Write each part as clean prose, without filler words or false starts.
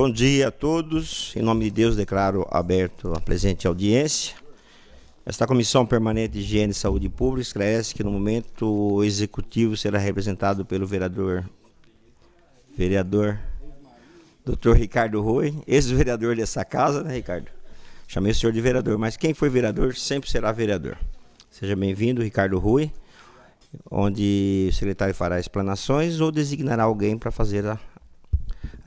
Bom dia a todos. Em nome de Deus, declaro aberto a presente audiência. Esta Comissão Permanente de Higiene e Saúde Pública esclarece que, no momento, o Executivo será representado pelo vereador Dr. Ricardo Rui, ex-vereador dessa casa, né, Ricardo? Chamei o senhor de vereador, mas quem foi vereador sempre será vereador. Seja bem-vindo, Ricardo Rui, onde o secretário fará explanações ou designará alguém para fazer a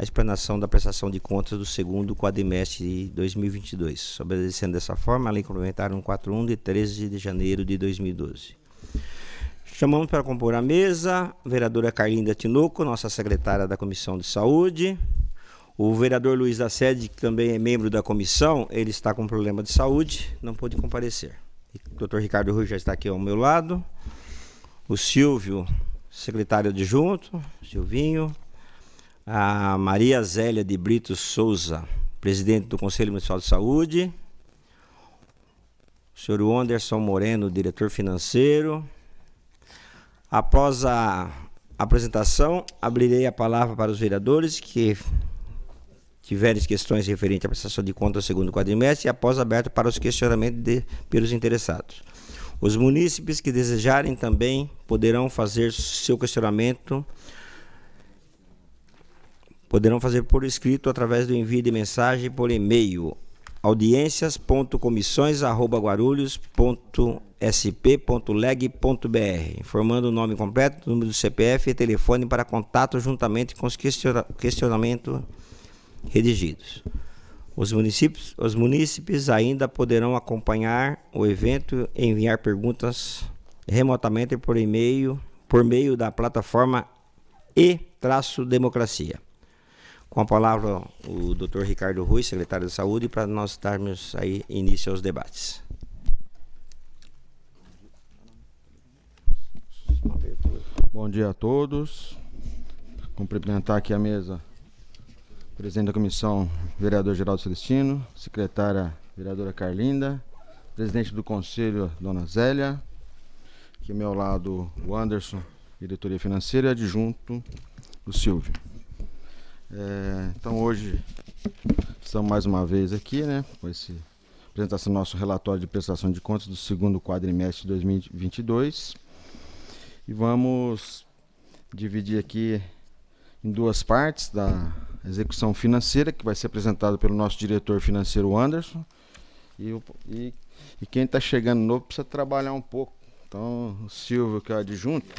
explanação da prestação de contas do segundo quadrimestre de 2022, obedecendo dessa forma a Lei Complementar 141 de 13 de janeiro de 2012. Chamamos para compor a mesa a vereadora Carlinda Tinoco, nossa secretária da Comissão de Saúde. O vereador Luiz da Sede, que também é membro da comissão, ele está com problema de saúde, não pôde comparecer. O Dr. Ricardo Rui já está aqui ao meu lado. O Silvio, secretário adjunto, Silvinho. A Maria Zélia de Brito Souza, presidente do Conselho Municipal de Saúde. O senhor Anderson Moreno, diretor financeiro. Após a apresentação, abrirei a palavra para os vereadores que tiverem questões referentes à prestação de contas do segundo quadrimestre e após aberto para os questionamentos pelos interessados. Os munícipes que desejarem também poderão fazer seu questionamento, poderão fazer por escrito através do envio de mensagem por e-mail audiências.comissões@guarulhos.sp.leg.br, informando o nome completo, número do CPF e telefone para contato juntamente com os questionamentos redigidos. Os munícipes ainda poderão acompanhar o evento e enviar perguntas remotamente por e-mail, por meio da plataforma e-democracia. Com a palavra o Dr. Ricardo Rui, secretário de Saúde, para nós darmos aí início aos debates. Bom dia a todos. Cumprimentar aqui a mesa, presidente da comissão, vereador Geraldo Celestino, secretária, vereadora Carlinda, presidente do conselho, dona Zélia, aqui ao meu lado o Anderson, diretoria financeira, e adjunto o Silvio. Então hoje estamos mais uma vez aqui, né, com essa apresentação do nosso relatório de prestação de contas do segundo quadrimestre de 2022 e vamos dividir aqui em duas partes da execução financeira, que vai ser apresentado pelo nosso diretor financeiro Anderson, e quem está chegando novo precisa trabalhar um pouco, então o Silvio, que é o adjunto,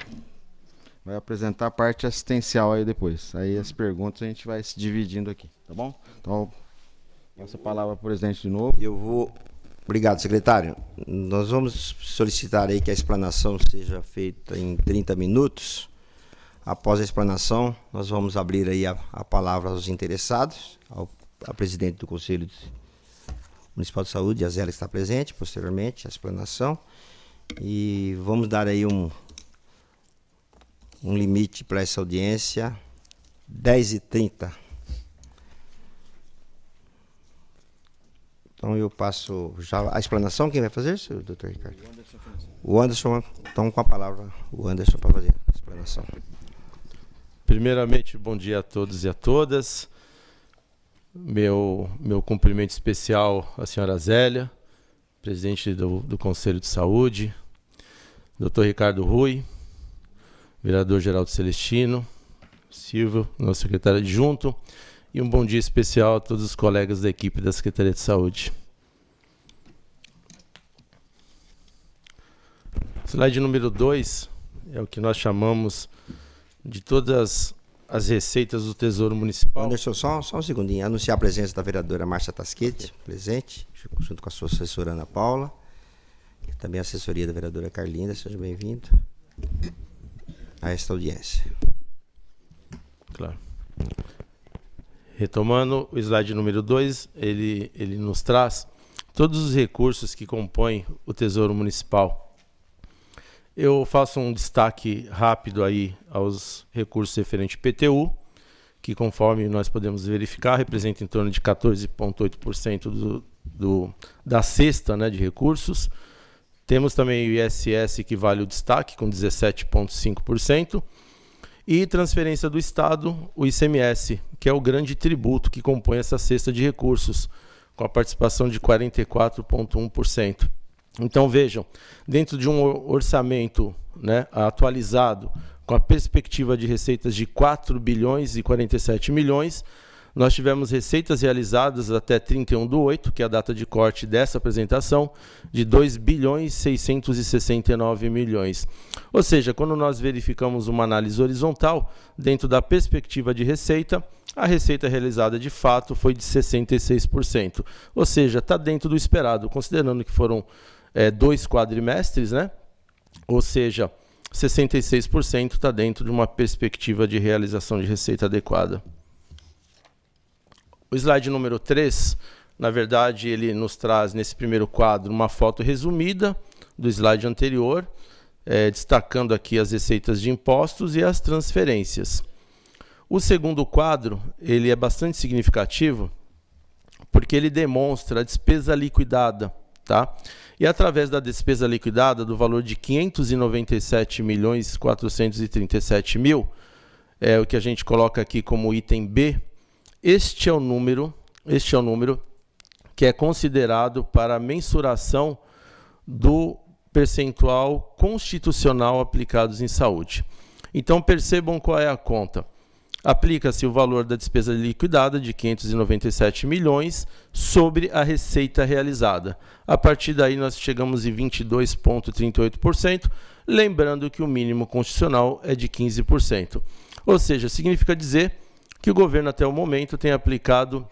vai apresentar a parte assistencial aí depois. Aí as perguntas a gente vai se dividindo aqui, tá bom? Então, passo a palavra ao presidente de novo. Obrigado, secretário. Nós vamos solicitar aí que a explanação seja feita em 30 minutos. Após a explanação, nós vamos abrir aí a palavra aos interessados, ao presidente do Conselho Municipal de Saúde, a Zélia está presente, posteriormente a explanação. E vamos dar aí um limite para essa audiência, 10h30. Então eu passo já a explanação. Quem vai fazer, senhor doutor Ricardo? O Anderson, então com a palavra, o Anderson para fazer a explanação. Primeiramente, bom dia a todos e a todas. Meu cumprimento especial à senhora Zélia, presidente do Conselho de Saúde, Dr. Ricardo Rui, vereador Geraldo Celestino, Silvio, nosso secretário adjunto, e um bom dia especial a todos os colegas da equipe da Secretaria de Saúde. Slide número 2 é o que nós chamamos de todas as receitas do Tesouro Municipal. Anderson, só um segundinho. Anunciar a presença da vereadora Márcia Tasquete, presente, junto com a sua assessora Ana Paula, e também a assessoria da vereadora Carlinda. Seja bem-vindo a esta audiência. Claro. Retomando o slide número 2, ele nos traz todos os recursos que compõem o Tesouro Municipal. Eu faço um destaque rápido aí aos recursos referentes PTU, que conforme nós podemos verificar, representa em torno de 14,8% da cesta, né, de recursos. Temos também o ISS, que vale o destaque, com 17,5%. E transferência do Estado, o ICMS, que é o grande tributo que compõe essa cesta de recursos, com a participação de 44,1%. Então, vejam, dentro de um orçamento, né, atualizado, com a perspectiva de receitas de 4 bilhões e 47 milhões, nós tivemos receitas realizadas até 31/8, que é a data de corte dessa apresentação, de 2 bilhões 669 milhões. Ou seja, quando nós verificamos uma análise horizontal, dentro da perspectiva de receita, a receita realizada de fato foi de 66%. Ou seja, está dentro do esperado, considerando que foram 2 quadrimestres, né? Ou seja, 66% está dentro de uma perspectiva de realização de receita adequada. O slide número 3, na verdade, ele nos traz nesse primeiro quadro uma foto resumida do slide anterior, destacando aqui as receitas de impostos e as transferências. O segundo quadro, ele é bastante significativo, porque ele demonstra a despesa liquidada, tá? E através da despesa liquidada do valor de 597.437.000, o que a gente coloca aqui como item B, este é o número que é considerado para a mensuração do percentual constitucional aplicados em saúde. Então percebam qual é a conta. Aplica-se o valor da despesa liquidada de 597 milhões sobre a receita realizada. A partir daí nós chegamos em 22,38%, lembrando que o mínimo constitucional é de 15%. Ou seja, significa dizer que o governo até o momento tem aplicado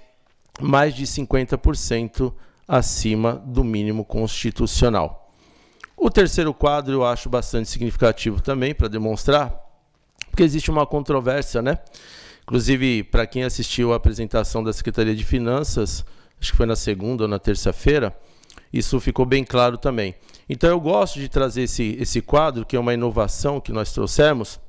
mais de 50% acima do mínimo constitucional. O terceiro quadro eu acho bastante significativo também para demonstrar, porque existe uma controvérsia, né? Inclusive, para quem assistiu à apresentação da Secretaria de Finanças, acho que foi na segunda ou na terça-feira, isso ficou bem claro também. Então eu gosto de trazer esse quadro, que é uma inovação que nós trouxemos,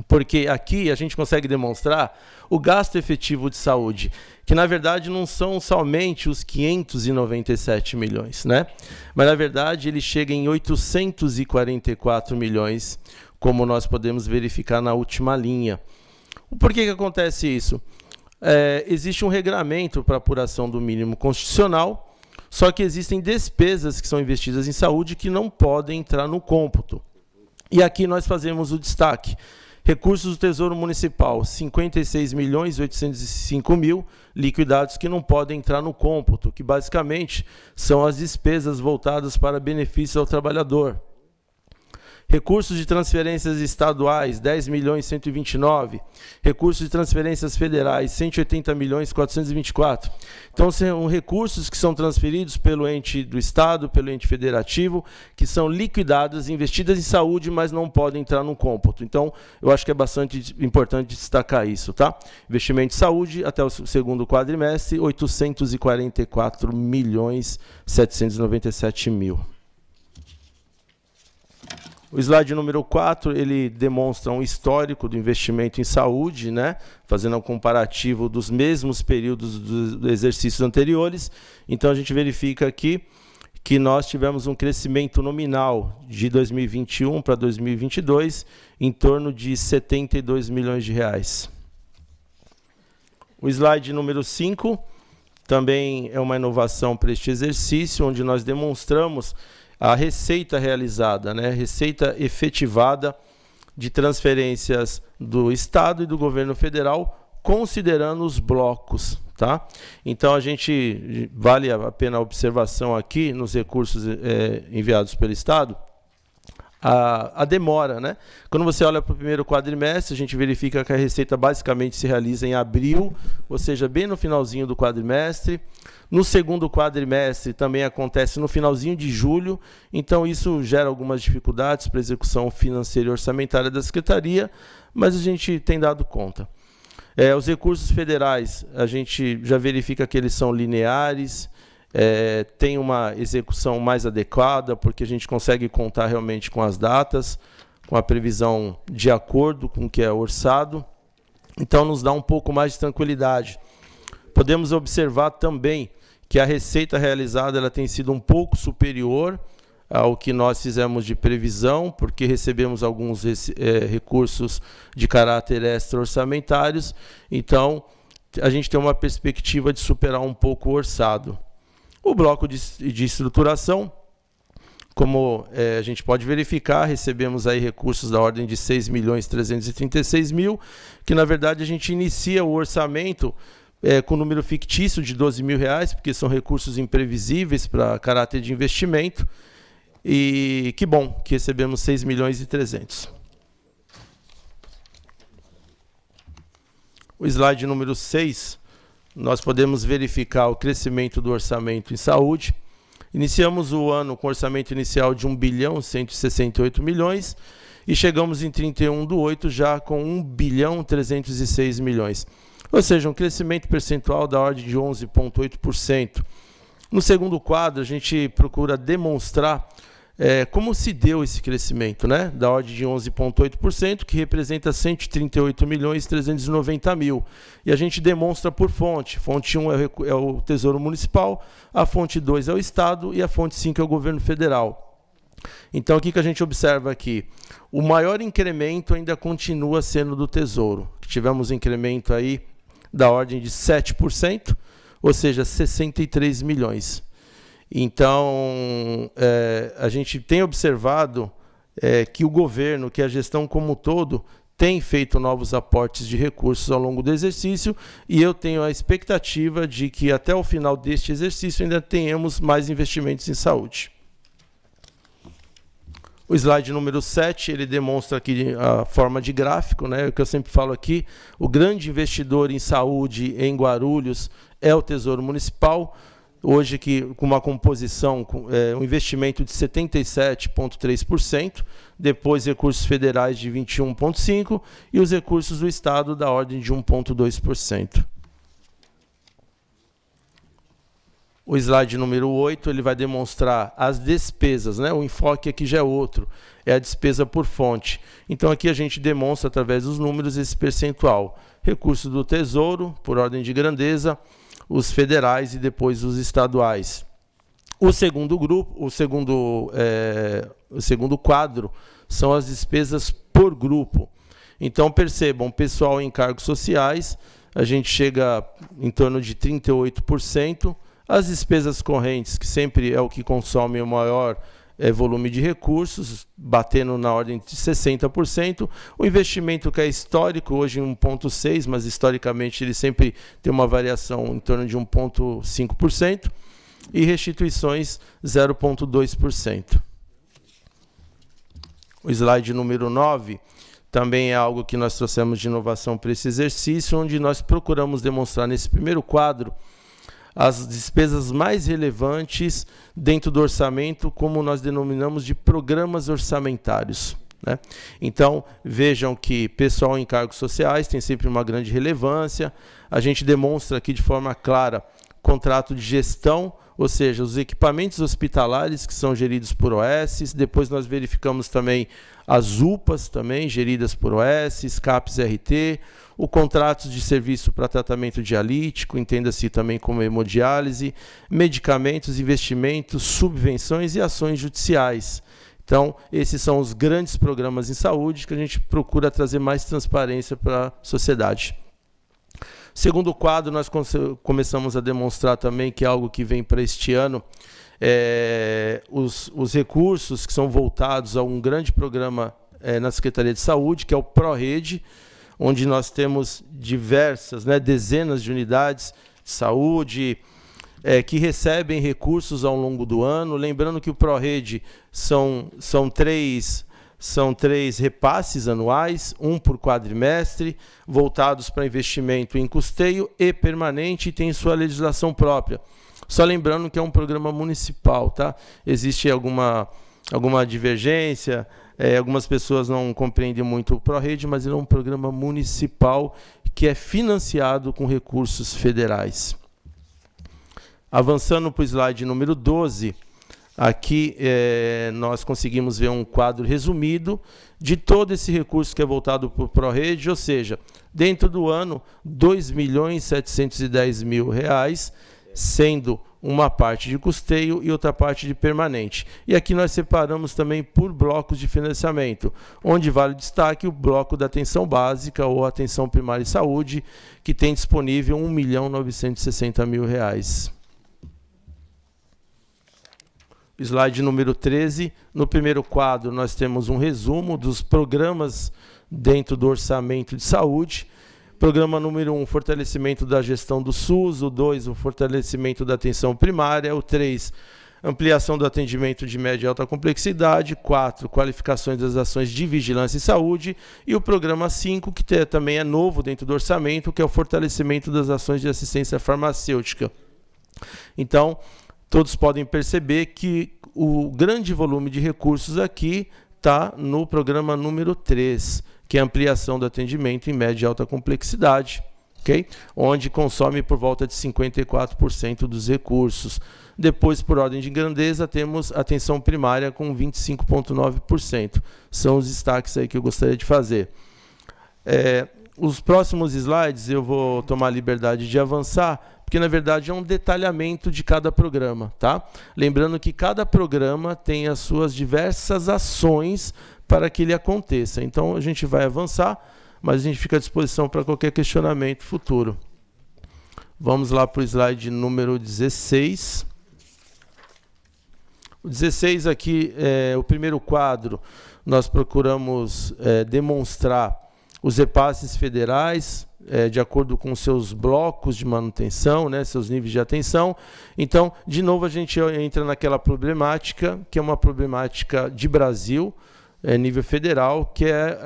porque aqui a gente consegue demonstrar o gasto efetivo de saúde, que na verdade não são somente os 597 milhões, né? Mas na verdade ele chega em 844 milhões, como nós podemos verificar na última linha. Por que acontece isso? Existe um regramento para apuração do mínimo constitucional, só que existem despesas que são investidas em saúde que não podem entrar no cômputo. E aqui nós fazemos o destaque. Recursos do Tesouro Municipal, 56.805.000 liquidados que não podem entrar no cômputo, que basicamente são as despesas voltadas para benefícios ao trabalhador. Recursos de transferências estaduais, 10.129.000. Recursos de transferências federais, 180.424.000. Então, são recursos que são transferidos pelo ente do Estado, pelo ente federativo, que são liquidadas, investidas em saúde, mas não podem entrar no cômputo. Então, eu acho que é bastante importante destacar isso, tá? Investimento em saúde, até o segundo quadrimestre, 844.797.000. O slide número 4, ele demonstra um histórico do investimento em saúde, né? Fazendo um comparativo dos mesmos períodos dos exercícios anteriores. Então, a gente verifica aqui que nós tivemos um crescimento nominal de 2021 para 2022 em torno de 72 milhões de reais. O slide número 5 também é uma inovação para este exercício, onde nós demonstramos a receita realizada, né? Receita efetivada de transferências do Estado e do governo federal, considerando os blocos, tá? Então, vale a pena a observação aqui nos recursos enviados pelo Estado, a demora, né? Quando você olha para o primeiro quadrimestre, a gente verifica que a receita basicamente se realiza em abril, ou seja, bem no finalzinho do quadrimestre. No segundo quadrimestre também acontece no finalzinho de julho, então isso gera algumas dificuldades para a execução financeira e orçamentária da Secretaria, mas a gente tem dado conta. Os recursos federais, a gente já verifica que eles são lineares, tem uma execução mais adequada, porque a gente consegue contar realmente com as datas, com a previsão de acordo com o que é orçado, então nos dá um pouco mais de tranquilidade. Podemos observar também que a receita realizada ela tem sido um pouco superior ao que nós fizemos de previsão, porque recebemos alguns recursos de caráter extra-orçamentários, então a gente tem uma perspectiva de superar um pouco o orçado. O bloco de estruturação, como a gente pode verificar, recebemos aí recursos da ordem de 6.336.000, que na verdade a gente inicia o orçamento com número fictício de R$12.000, porque são recursos imprevisíveis para caráter de investimento, e que bom que recebemos 6.300.000. O slide número 6, nós podemos verificar o crescimento do orçamento em saúde. Iniciamos o ano com orçamento inicial de 1.168.000.000 e chegamos em 31/8 já com 1.306.000.000. Ou seja, um crescimento percentual da ordem de 11,8%. No segundo quadro, a gente procura demonstrar como se deu esse crescimento, né? Da ordem de 11,8%, que representa 138.390.000. E a gente demonstra por fonte. Fonte 1 é o Tesouro Municipal, a fonte 2 é o Estado e a fonte 5 é o Governo Federal. Então, o que a gente observa aqui? O maior incremento ainda continua sendo do Tesouro. Tivemos um incremento aí da ordem de 7%, ou seja, 63 milhões. Então, a gente tem observado que o governo, que a gestão como um todo, tem feito novos aportes de recursos ao longo do exercício, e eu tenho a expectativa de que até o final deste exercício ainda tenhamos mais investimentos em saúde. O slide número 7, ele demonstra aqui a forma de gráfico, né? O que eu sempre falo aqui, o grande investidor em saúde em Guarulhos é o Tesouro Municipal, hoje com uma composição, um investimento de 77,3%, depois recursos federais de 21,5% e os recursos do Estado da ordem de 1,2%. O slide número 8, ele vai demonstrar as despesas, né? O enfoque aqui já é outro, é a despesa por fonte. Então aqui a gente demonstra através dos números esse percentual. Recursos do Tesouro, por ordem de grandeza, os federais e depois os estaduais. O segundo grupo, o segundo quadro são as despesas por grupo. Então percebam, pessoal em cargos sociais, a gente chega em torno de 38%. As despesas correntes, que sempre é o que consome o maior volume de recursos, batendo na ordem de 60%. O investimento que é histórico, hoje 1,6%, mas historicamente ele sempre tem uma variação em torno de 1,5%. E restituições 0,2%. O slide número 9 também é algo que nós trouxemos de inovação para esse exercício, onde nós procuramos demonstrar nesse primeiro quadro as despesas mais relevantes dentro do orçamento, como nós denominamos de programas orçamentários, né? Então, vejam que pessoal em cargos sociais tem sempre uma grande relevância. A gente demonstra aqui de forma clara contrato de gestão, ou seja, os equipamentos hospitalares que são geridos por OS. Depois nós verificamos também as UPAs, também geridas por OS, CAPES RT, o contrato de serviço para tratamento dialítico, entenda-se também como hemodiálise, medicamentos, investimentos, subvenções e ações judiciais. Então, esses são os grandes programas em saúde que a gente procura trazer mais transparência para a sociedade. Segundo quadro, nós começamos a demonstrar também que é algo que vem para este ano, os recursos que são voltados a um grande programa na Secretaria de Saúde, que é o ProRede, onde nós temos diversas, dezenas de unidades de saúde que recebem recursos ao longo do ano. Lembrando que o ProRede são três repasses anuais, um por quadrimestre, voltados para investimento em custeio e permanente, e tem sua legislação própria. Só lembrando que é um programa municipal, tá? Existe alguma divergência, algumas pessoas não compreendem muito o ProRede, mas ele é um programa municipal que é financiado com recursos federais. Avançando para o slide número 12, aqui nós conseguimos ver um quadro resumido de todo esse recurso que é voltado para o ProRede, ou seja, dentro do ano, R$ 2.710.000, sendo uma parte de custeio e outra parte de permanente. E aqui nós separamos também por blocos de financiamento, onde vale o destaque o bloco da atenção básica ou atenção primária e saúde, que tem disponível R$ 1.960.000. Slide número 13. No primeiro quadro, nós temos um resumo dos programas dentro do orçamento de saúde. Programa número 1, fortalecimento da gestão do SUS. O 2, o fortalecimento da atenção primária. O 3, ampliação do atendimento de média e alta complexidade. 4, qualificações das ações de vigilância e saúde. E o programa 5, que também é novo dentro do orçamento, que é o fortalecimento das ações de assistência farmacêutica. Então, todos podem perceber que o grande volume de recursos aqui está no programa número 3, que é a ampliação do atendimento em média e alta complexidade, okay? Onde consome por volta de 54% dos recursos. Depois, por ordem de grandeza, temos atenção primária com 25,9%. São os destaques aí que eu gostaria de fazer. Os próximos slides eu vou tomar a liberdade de avançar, porque na verdade é um detalhamento de cada programa, tá? Lembrando que cada programa tem as suas diversas ações para que ele aconteça. Então a gente vai avançar, mas a gente fica à disposição para qualquer questionamento futuro. Vamos lá para o slide número 16. O 16 aqui é o primeiro quadro. Nós procuramos demonstrar os repasses federais, de acordo com seus blocos de manutenção, né, seus níveis de atenção. Então, de novo, a gente entra naquela problemática, que é uma problemática de Brasil, nível federal, que é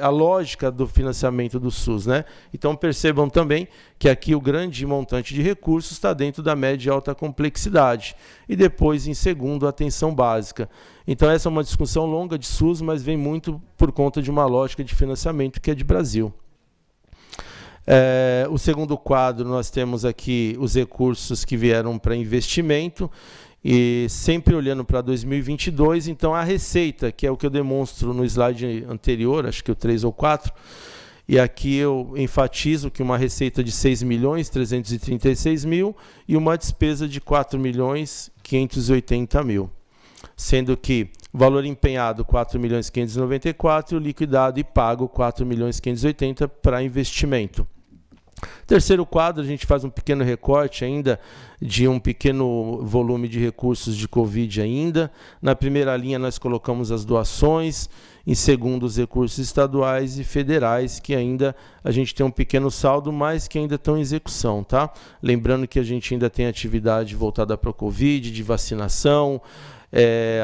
a lógica do financiamento do SUS, né? Então, percebam também que aqui o grande montante de recursos está dentro da média e alta complexidade. E depois, em segundo, a atenção básica. Então, essa é uma discussão longa de SUS, mas vem muito por conta de uma lógica de financiamento que é de Brasil. O segundo quadro, nós temos aqui os recursos que vieram para investimento, e sempre olhando para 2022, então a receita, que é o que eu demonstro no slide anterior, acho que o 3 ou 4, e aqui eu enfatizo que uma receita de 6.336.000 e uma despesa de 4.580.000, sendo que o valor empenhado 4.594 e o liquidado e pago 4.580 para investimento. Terceiro quadro, a gente faz um pequeno recorte ainda de um pequeno volume de recursos de Covid ainda. Na primeira linha nós colocamos as doações, em segundo os recursos estaduais e federais, que ainda a gente tem um pequeno saldo, mas que ainda estão em execução, tá? Lembrando que a gente ainda tem atividade voltada para o Covid, de vacinação,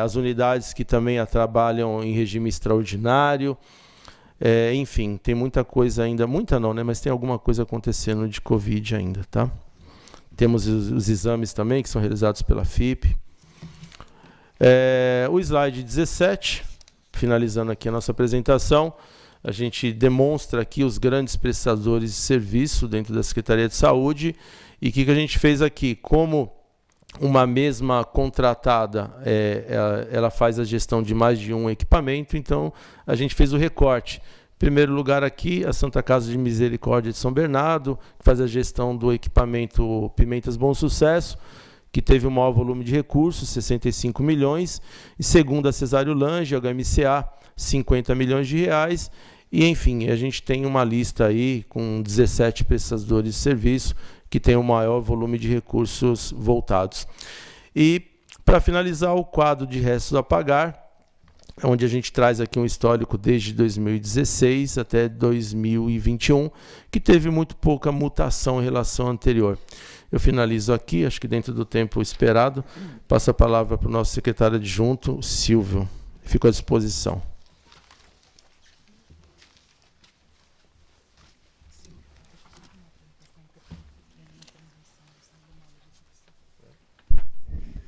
as unidades que também trabalham em regime extraordinário. Enfim, tem muita coisa ainda, muita não, né? Mas tem alguma coisa acontecendo de Covid ainda, tá? Temos os exames também, que são realizados pela FIP. O slide 17, finalizando aqui a nossa apresentação, a gente demonstra aqui os grandes prestadores de serviço dentro da Secretaria de Saúde. E o que a gente fez aqui? Como uma mesma contratada, ela faz a gestão de mais de um equipamento, então a gente fez o recorte. Em primeiro lugar aqui, a Santa Casa de Misericórdia de São Bernardo, que faz a gestão do equipamento Pimentas Bom Sucesso, que teve o maior volume de recursos, 65 milhões. E segundo a Cesário Lange, a HMCA, 50 milhões de reais. E, enfim, a gente tem uma lista aí com 17 prestadores de serviço, que tem o maior volume de recursos voltados. E, para finalizar, o quadro de restos a pagar, onde a gente traz aqui um histórico desde 2016 até 2021, que teve muito pouca mutação em relação ao anterior. Eu finalizo aqui, acho que dentro do tempo esperado. Passo a palavra para o nosso secretário adjunto, Silvio. Fico à disposição.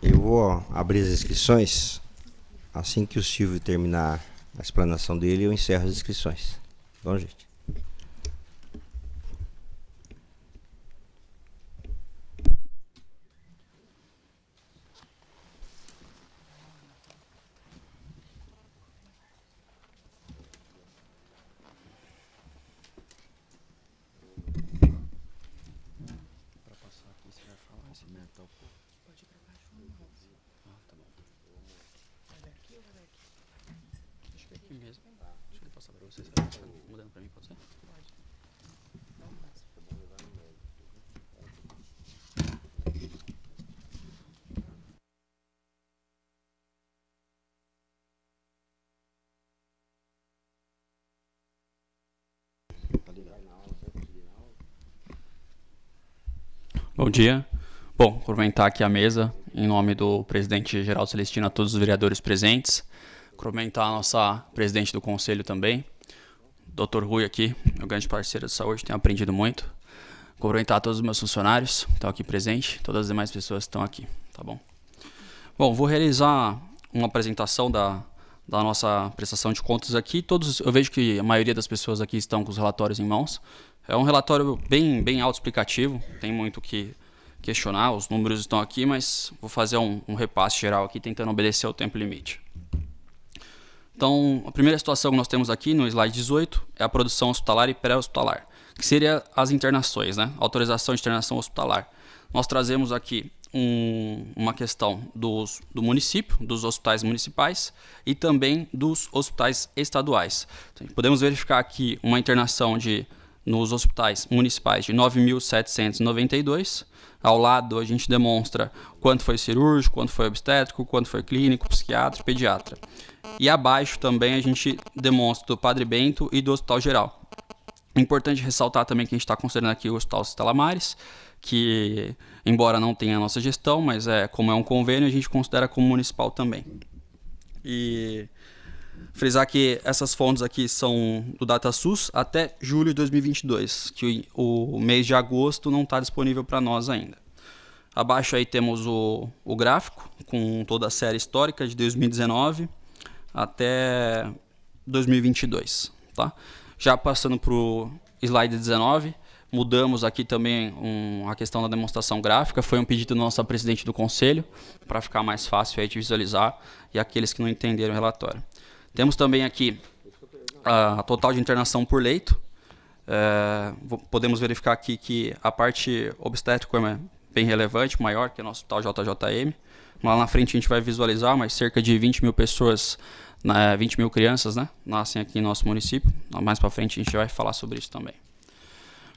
Eu vou abrir as inscrições. Assim que o Silvio terminar a explanação dele, eu encerro as inscrições. Bom, gente. Para passar aqui, você vai falar esse mental. Bom dia. Bom, cumprimentar aqui a mesa, em nome do presidente Geraldo Celestino, a todos os vereadores presentes. Cumprimentar a nossa presidente do conselho também, Dr. Rui aqui, meu grande parceiro de saúde, tenho aprendido muito. Cumprimentar a todos os meus funcionários que estão aqui presentes, todas as demais pessoas que estão aqui, tá bom? Bom, vou realizar uma apresentação da nossa prestação de contas aqui. Eu vejo que a maioria das pessoas aqui estão com os relatórios em mãos. É um relatório bem autoexplicativo, tem muito o que questionar, os números estão aqui, mas vou fazer um repasse geral aqui, tentando obedecer ao tempo limite. Então, a primeira situação que nós temos aqui no slide 18 é a produção hospitalar e pré-hospitalar, que seria as internações, né? Autorização de internação hospitalar. Nós trazemos aqui uma questão do município, dos hospitais municipais e também dos hospitais estaduais. Então, podemos verificar aqui uma internação nos hospitais municipais de 9.792. Ao lado a gente demonstra quanto foi cirúrgico, quanto foi obstétrico, quanto foi clínico, psiquiatra, pediatra. E abaixo também a gente demonstra do Padre Bento e do Hospital Geral. É importante ressaltar também que a gente está considerando aqui o Hospital Stella Maris, que embora não tenha a nossa gestão, mas como é um convênio, a gente considera como municipal também. E frisar que essas fontes aqui são do DataSUS até julho de 2022, que o mês de agosto não está disponível para nós ainda. Abaixo aí temos o gráfico com toda a série histórica de 2019 até 2022. Tá? Já passando para o slide 19, mudamos aqui também a questão da demonstração gráfica. Foi um pedido do nosso presidente do conselho, para ficar mais fácil aí de visualizar, e aqueles que não entenderam o relatório. Temos também aqui a total de internação por leito. Podemos verificar aqui que a parte obstétrica é bem relevante, maior que o nosso hospital JJM. Lá na frente a gente vai visualizar, mas cerca de 20 mil pessoas, 20 mil crianças, né, nascem aqui em nosso município. Mais para frente a gente vai falar sobre isso também.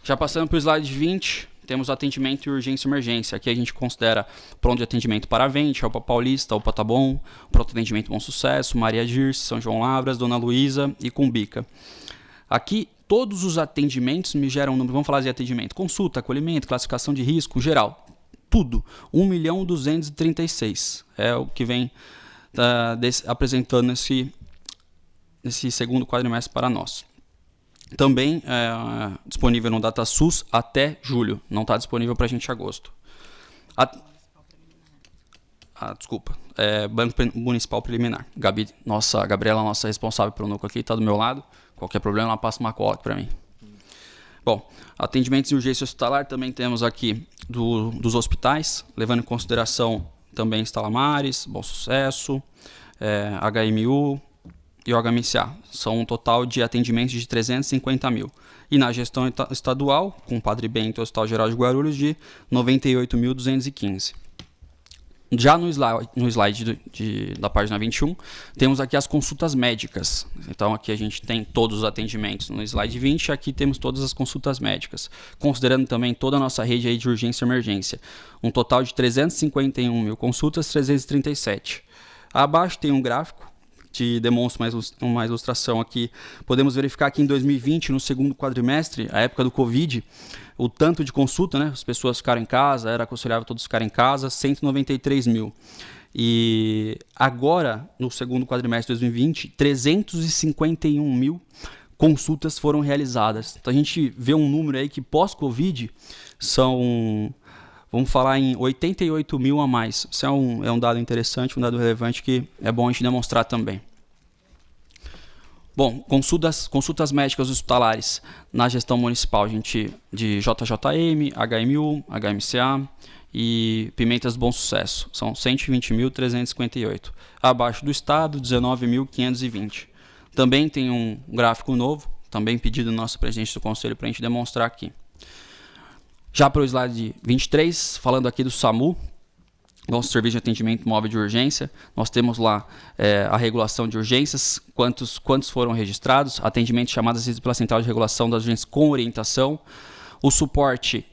Já passando para o slide 20, temos atendimento e urgência e emergência. Aqui a gente considera pronto de atendimento Paravente, UPA Paulista, UPA Taboão, pronto atendimento Bom Sucesso, Maria Dirce, São João Lavras, Dona Luísa e Cumbica. Aqui todos os atendimentos me geram um número, vamos falar de atendimento, consulta, acolhimento, classificação de risco, geral, tudo, 1.236. É o que vem apresentando nesse segundo quadrimestre para nós. Também disponível no DataSUS até julho. Não está disponível para a gente em agosto. Desculpa. Banco Municipal Preliminar. Gabriela, nossa responsável pelo núcleo aqui, está do meu lado. Qualquer problema, ela passa uma cola para mim. Bom, atendimentos de urgência hospitalar também temos aqui dos hospitais, levando em consideração também Stella Maris, Bom Sucesso, HMU e o HMCA. São um total de atendimentos de 350 mil. E na gestão estadual, com o Padre Bento e o Hospital Geral de Guarulhos, de 98.215. Já no slide da página 21, temos aqui as consultas médicas. Então aqui a gente tem todos os atendimentos. No slide 20, aqui temos todas as consultas médicas, considerando também toda a nossa rede aí de urgência e emergência. Um total de 351 mil consultas, 337. Abaixo tem um gráfico que demonstra uma ilustração aqui. Podemos verificar que em 2020, no segundo quadrimestre, a época do Covid, o tanto de consulta, né, as pessoas ficaram em casa, era aconselhável todos ficarem em casa, 193 mil. E agora, no segundo quadrimestre de 2020, 351 mil consultas foram realizadas. Então a gente vê um número aí que pós-Covid são, vamos falar em 88 mil a mais. Isso é um dado interessante, um dado relevante que é bom a gente demonstrar também. Bom, consultas médicas hospitalares na gestão municipal, a gente de JJM, HMU, HMCA e Pimentas Bom Sucesso. São 120.358. Abaixo do estado, 19.520. Também tem um gráfico novo, também pedido do nosso presidente do conselho para a gente demonstrar aqui. Já para o slide 23, falando aqui do SAMU, nosso serviço de atendimento móvel de urgência. Nós temos lá a regulação de urgências, quantos foram registrados, atendimento de chamadas pela central de regulação das urgências com orientação, o suporte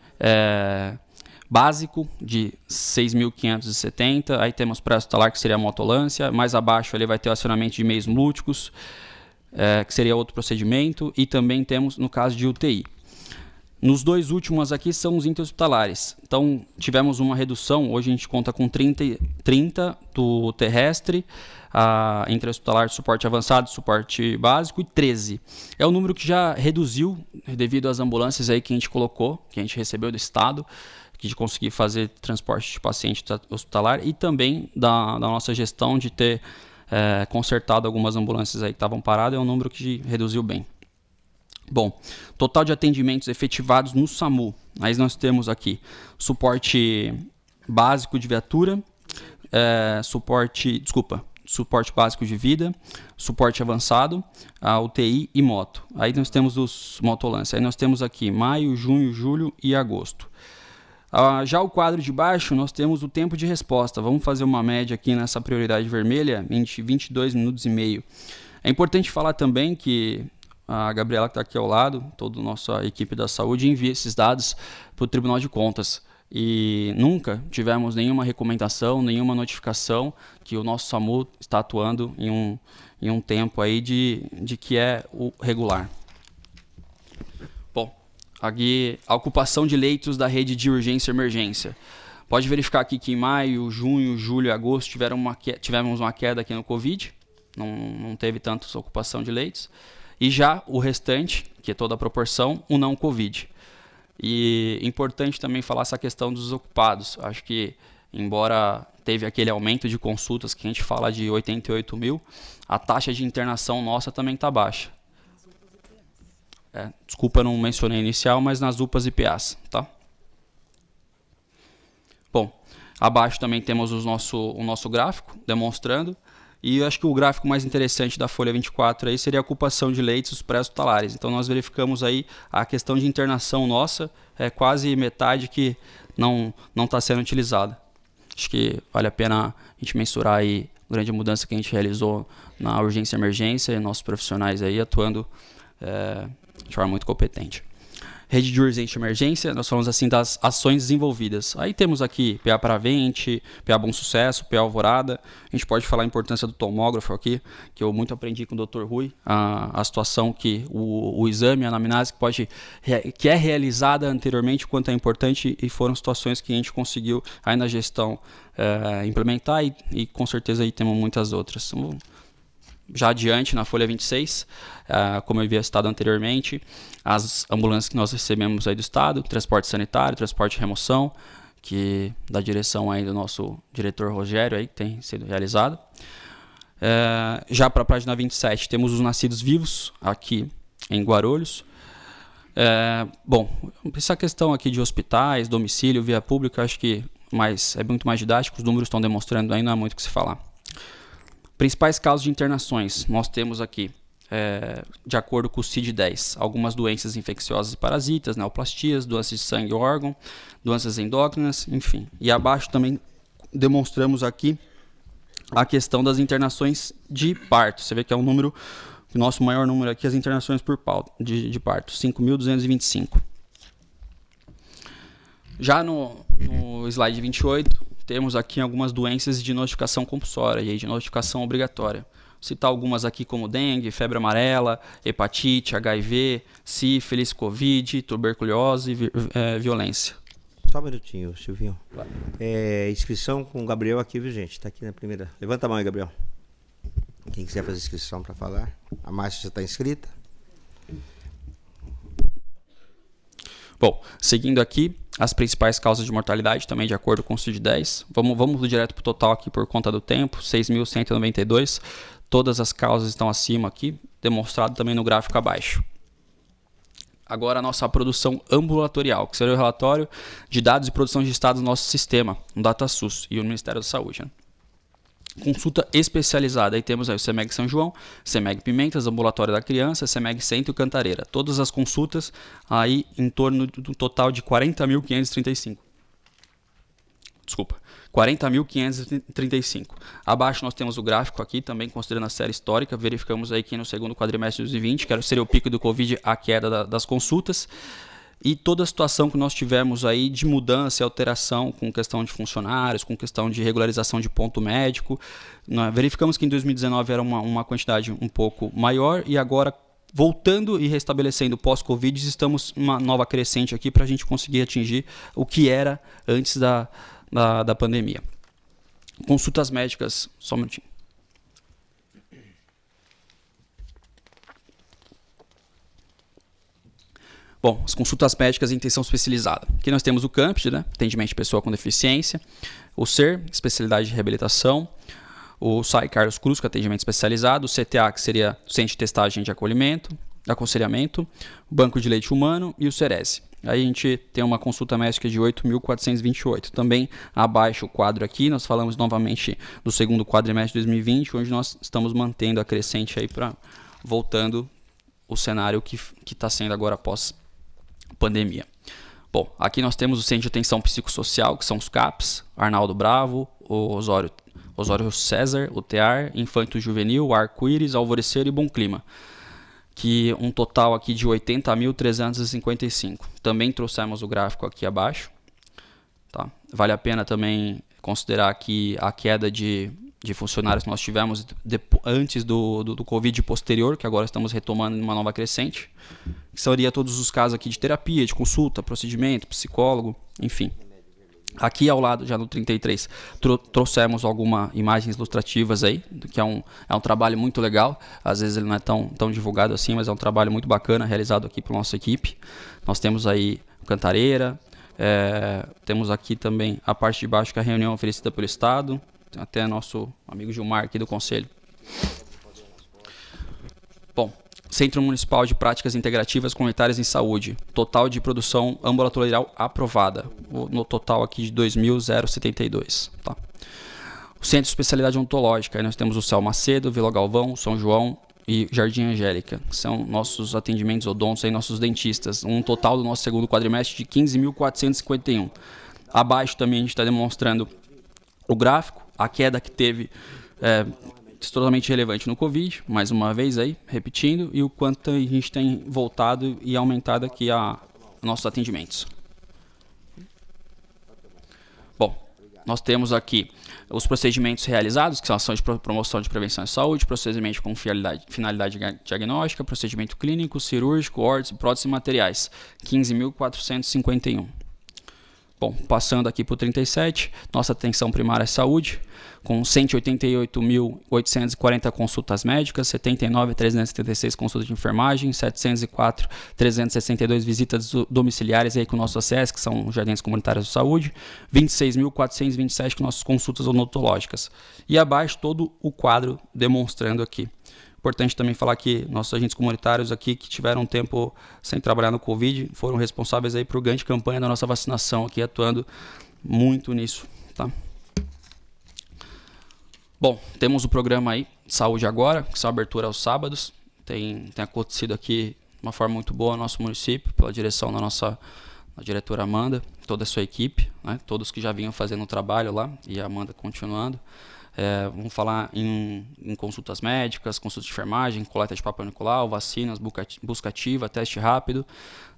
básico de 6.570, aí temos pré-hospitalar, que seria a motolância, mais abaixo ali vai ter o acionamento de meios múltiplos, que seria outro procedimento, e também temos no caso de UTI. Nos dois últimos aqui são os interhospitalares. Então, tivemos uma redução, hoje a gente conta com 30 do terrestre, interhospitalar, suporte avançado, suporte básico, e 13. É um número que já reduziu devido às ambulâncias aí que a gente colocou, que a gente recebeu do Estado, de conseguir fazer transporte de paciente hospitalar, e também da nossa gestão de ter consertado algumas ambulâncias aí que estavam paradas. É um número que reduziu bem. Bom, total de atendimentos efetivados no SAMU. Aí nós temos aqui suporte básico de viatura, suporte básico de vida, suporte avançado, a UTI e moto. Aí nós temos os motolância. Aí nós temos aqui maio, junho, julho e agosto. Já o quadro de baixo, nós temos o tempo de resposta. Vamos fazer uma média aqui nessa prioridade vermelha, 22 minutos e meio. É importante falar também que a Gabriela, que está aqui ao lado, toda a nossa equipe da saúde, envia esses dados para o Tribunal de Contas. E nunca tivemos nenhuma recomendação, nenhuma notificação que o nosso SAMU está atuando em um tempo aí de que é o regular. Bom, aqui a ocupação de leitos da rede de urgência e emergência. Pode verificar aqui que em maio, junho, julho e agosto tivemos uma queda aqui no Covid, não teve tanta ocupação de leitos. E já o restante, que é toda a proporção, o não Covid. E é importante também falar essa questão dos ocupados. Acho que, embora teve aquele aumento de consultas que a gente fala de 88 mil, a taxa de internação nossa também está baixa. Desculpa, eu não mencionei inicial, mas nas UPAs e PAs. Tá? Bom, abaixo também temos o nosso gráfico demonstrando. E eu acho que o gráfico mais interessante da folha 24 aí seria a ocupação de leitos pré-hospitalares. Então nós verificamos aí a questão de internação nossa, quase metade que não está sendo utilizada. Acho que vale a pena a gente mensurar aí a grande mudança que a gente realizou na urgência e emergência, e nossos profissionais aí atuando de forma muito competente. Rede de urgência e emergência, nós falamos assim das ações desenvolvidas. Aí temos aqui PA Paravente, PA Bom Sucesso, PA Alvorada. A gente pode falar a importância do tomógrafo aqui, que eu muito aprendi com o Dr. Rui, a situação que o exame, a anamnese que é realizada anteriormente, quanto é importante, e foram situações que a gente conseguiu aí na gestão implementar, e com certeza aí temos muitas outras. Já adiante, na folha 26, como eu havia citado anteriormente, as ambulâncias que nós recebemos aí do Estado, transporte sanitário, transporte de remoção, que da direção aí do nosso diretor Rogério, aí, que tem sido realizado. Já para a página 27, temos os nascidos vivos, aqui em Guarulhos. Bom, essa questão aqui de hospitais, domicílio, via pública, acho que é muito mais didático, os números estão demonstrando aí, não há muito o que se falar. Principais causas de internações, nós temos aqui, de acordo com o CID-10, algumas doenças infecciosas e parasitas, neoplastias, doenças de sangue e órgão, doenças endócrinas, enfim. E abaixo também demonstramos aqui a questão das internações de parto. Você vê que é um número, o nosso maior número aqui, as internações de parto, 5.225. Já no slide 28, temos aqui algumas doenças de notificação compulsória e de notificação obrigatória. Vou citar algumas aqui como dengue, febre amarela, hepatite, HIV, sífilis, Covid, tuberculose e violência. Só um minutinho, Silvinho. Claro. Inscrição com o Gabriel aqui, viu, gente? Está aqui na primeira. Levanta a mão aí, Gabriel. Quem quiser fazer inscrição para falar. A Márcia já está inscrita. Bom, seguindo aqui, as principais causas de mortalidade, também de acordo com o CID-10. Vamos direto para o total aqui por conta do tempo, 6.192. Todas as causas estão acima aqui, demonstrado também no gráfico abaixo. Agora a nossa produção ambulatorial, que seria o relatório de dados de produção registrados no nosso sistema, no DataSUS e o Ministério da Saúde. Né? Consulta especializada, aí temos aí o CEMEG São João, CEMEG Pimentas, Ambulatório da Criança, CEMEG Centro e Cantareira. Todas as consultas aí em torno do total de 40.535. Desculpa, 40.535. Abaixo nós temos o gráfico aqui, também considerando a série histórica. Verificamos aí que no segundo quadrimestre de 2020, que seria o pico do Covid, a queda das consultas. E toda a situação que nós tivemos aí de mudança e alteração com questão de funcionários, com questão de regularização de ponto médico. Verificamos que em 2019 era uma quantidade um pouco maior e agora, voltando e restabelecendo pós-Covid, estamos numa nova crescente aqui para a gente conseguir atingir o que era antes da pandemia. Consultas médicas, só um minutinho. Bom, as consultas médicas em intenção especializada. Aqui nós temos o CAMPD, né? Atendimento de pessoa com deficiência, o SER, especialidade de reabilitação, o SAI Carlos Cruz, que é atendimento especializado, o CTA, que seria Centro de Testagem de Aconselhamento, o Banco de Leite Humano e o Cerese. Aí a gente tem uma consulta médica de 8.428. Também abaixo o quadro aqui, nós falamos novamente do segundo quadrimestre de 2020, onde nós estamos mantendo a crescente aí para voltando o cenário que está sendo agora após pandemia. Bom, aqui nós temos o Centro de Atenção Psicossocial, que são os CAPs, Arnaldo Bravo, o Osório César, o TEAR, Infanto Juvenil, o Arco-Íris, Alvorecer e Bom Clima, que um total aqui de 80.355. Também trouxemos o gráfico aqui abaixo. Tá? Vale a pena também considerar aqui a queda de funcionários que nós tivemos antes do Covid posterior, que agora estamos retomando numa nova crescente, que seria todos os casos aqui de terapia, de consulta, procedimento, psicólogo, enfim. Aqui ao lado, já no 33, trouxemos algumas imagens ilustrativas aí, que é um trabalho muito legal. Às vezes ele não é tão divulgado assim, mas é um trabalho muito bacana, realizado aqui pela nossa equipe. Nós temos aí Cantareira, temos aqui também a parte de baixo, que é a reunião oferecida pelo Estado, até nosso amigo Gilmar aqui do Conselho. Bom, Centro Municipal de Práticas Integrativas Comunitárias em Saúde. Total de produção ambulatorial aprovada. No total aqui de 2.072. Tá? O Centro de Especialidade Odontológica. Aí nós temos o Céu Macedo, Vila Galvão, São João e Jardim Angélica. São nossos atendimentos odontos, aí, nossos dentistas. Um total do nosso segundo quadrimestre de 15.451. Abaixo também a gente está demonstrando o gráfico. A queda que teve totalmente relevante no Covid, mais uma vez aí, repetindo, e o quanto a gente tem voltado e aumentado aqui nossos atendimentos. Bom, nós temos aqui os procedimentos realizados, que são ações de promoção de prevenção de saúde, procedimento com finalidade diagnóstica, procedimento clínico, cirúrgico, órtese, prótese e materiais, 15.451. Bom, passando aqui para o 37, nossa atenção primária à saúde, com 188.840 consultas médicas, 79.376 consultas de enfermagem, 704.362 visitas domiciliares aí com nossos ACS, que são Jardins Comunitários de Saúde, 26.427 com nossas consultas odontológicas. E abaixo todo o quadro demonstrando aqui. Importante também falar que nossos agentes comunitários aqui que tiveram tempo sem trabalhar no Covid foram responsáveis aí por grande campanha da nossa vacinação aqui, atuando muito nisso, tá? Bom, temos o programa aí Saúde Agora, que são abertura aos sábados. Tem acontecido aqui de uma forma muito boa no nosso município, pela direção da nossa diretora Amanda, toda a sua equipe, né? Todos que já vinham fazendo o trabalho lá e a Amanda continuando. Vamos falar em consultas médicas, consultas de enfermagem, coleta de Papa Nicolau, vacinas, busca ativa, teste rápido,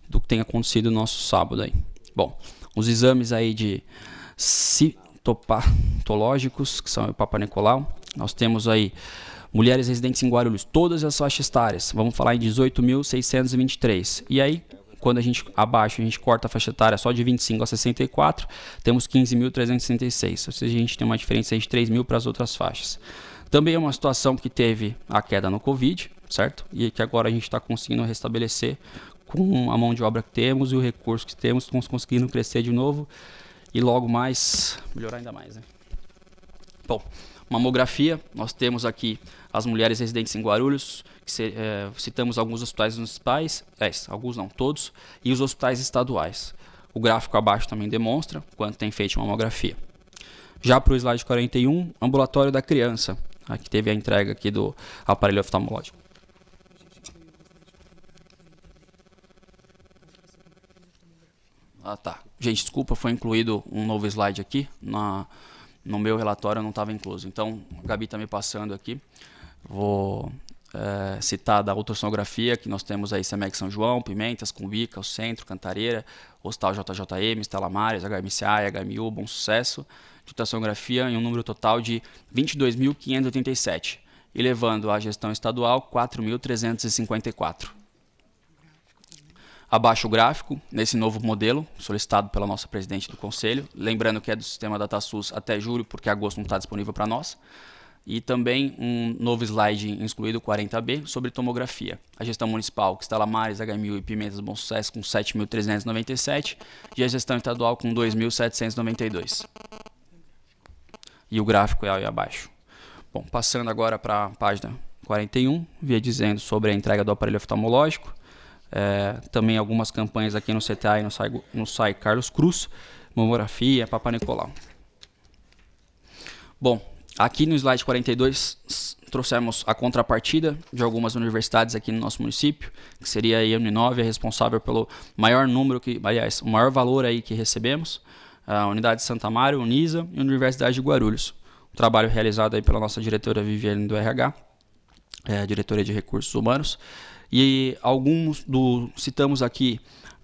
do que tem acontecido no nosso sábado aí. Bom, os exames aí de citopatológicos, que são o Papa Nicolau, nós temos aí mulheres residentes em Guarulhos, todas as faixas etárias, vamos falar em 18.623. E aí, quando a gente corta a faixa etária só de 25 a 64, temos 15.366, ou seja, a gente tem uma diferença de 3.000 para as outras faixas. Também é uma situação que teve a queda no Covid, certo? E que agora a gente está conseguindo restabelecer com a mão de obra que temos e o recurso que temos, estamos conseguindo crescer de novo e logo mais, melhorar ainda mais, né? Bom, mamografia, nós temos aqui as mulheres residentes em Guarulhos, citamos alguns hospitais municipais, alguns não, todos, e os hospitais estaduais. O gráfico abaixo também demonstra quanto tem feito mamografia. Já para o slide 41, ambulatório da criança, aqui teve a entrega aqui do aparelho oftalmológico. Ah, tá. Gente, desculpa, foi incluído um novo slide aqui. No meu relatório não estava incluso. Então, a Gabi está me passando aqui. Vou citar da ultrassonografia, que nós temos aí CEMEG São João, Pimentas, Cumbica, o Centro, Cantareira, Hospital JJM, Stella Maris, HMCA, HMU, Bom Sucesso, de ultrassonografia em um número total de 22.587, e levando a gestão estadual 4.354. Abaixo o gráfico, nesse novo modelo, solicitado pela nossa presidente do Conselho, lembrando que é do sistema DataSUS até julho, porque agosto não está disponível para nós. E também um novo slide excluído, 40B, sobre tomografia. A gestão municipal, Stella Maris, HMU e Pimentas Bom Sucesso, com 7.397, e a gestão estadual com 2.792. E o gráfico é aí abaixo. Bom, passando agora para a página 41, via dizendo sobre a entrega do aparelho oftalmológico. Também algumas campanhas aqui no CTA e no SAI Carlos Cruz, mamografia, Papa Nicolau. Bom, aqui no slide 42 trouxemos a contrapartida de algumas universidades aqui no nosso município, que seria a Uninove, responsável pelo maior número, aliás, o maior valor aí que recebemos, a Unidade de Santa Maria, Unisa e a Universidade de Guarulhos. Um trabalho realizado aí pela nossa diretora Viviane do RH, diretoria de recursos humanos. E citamos aqui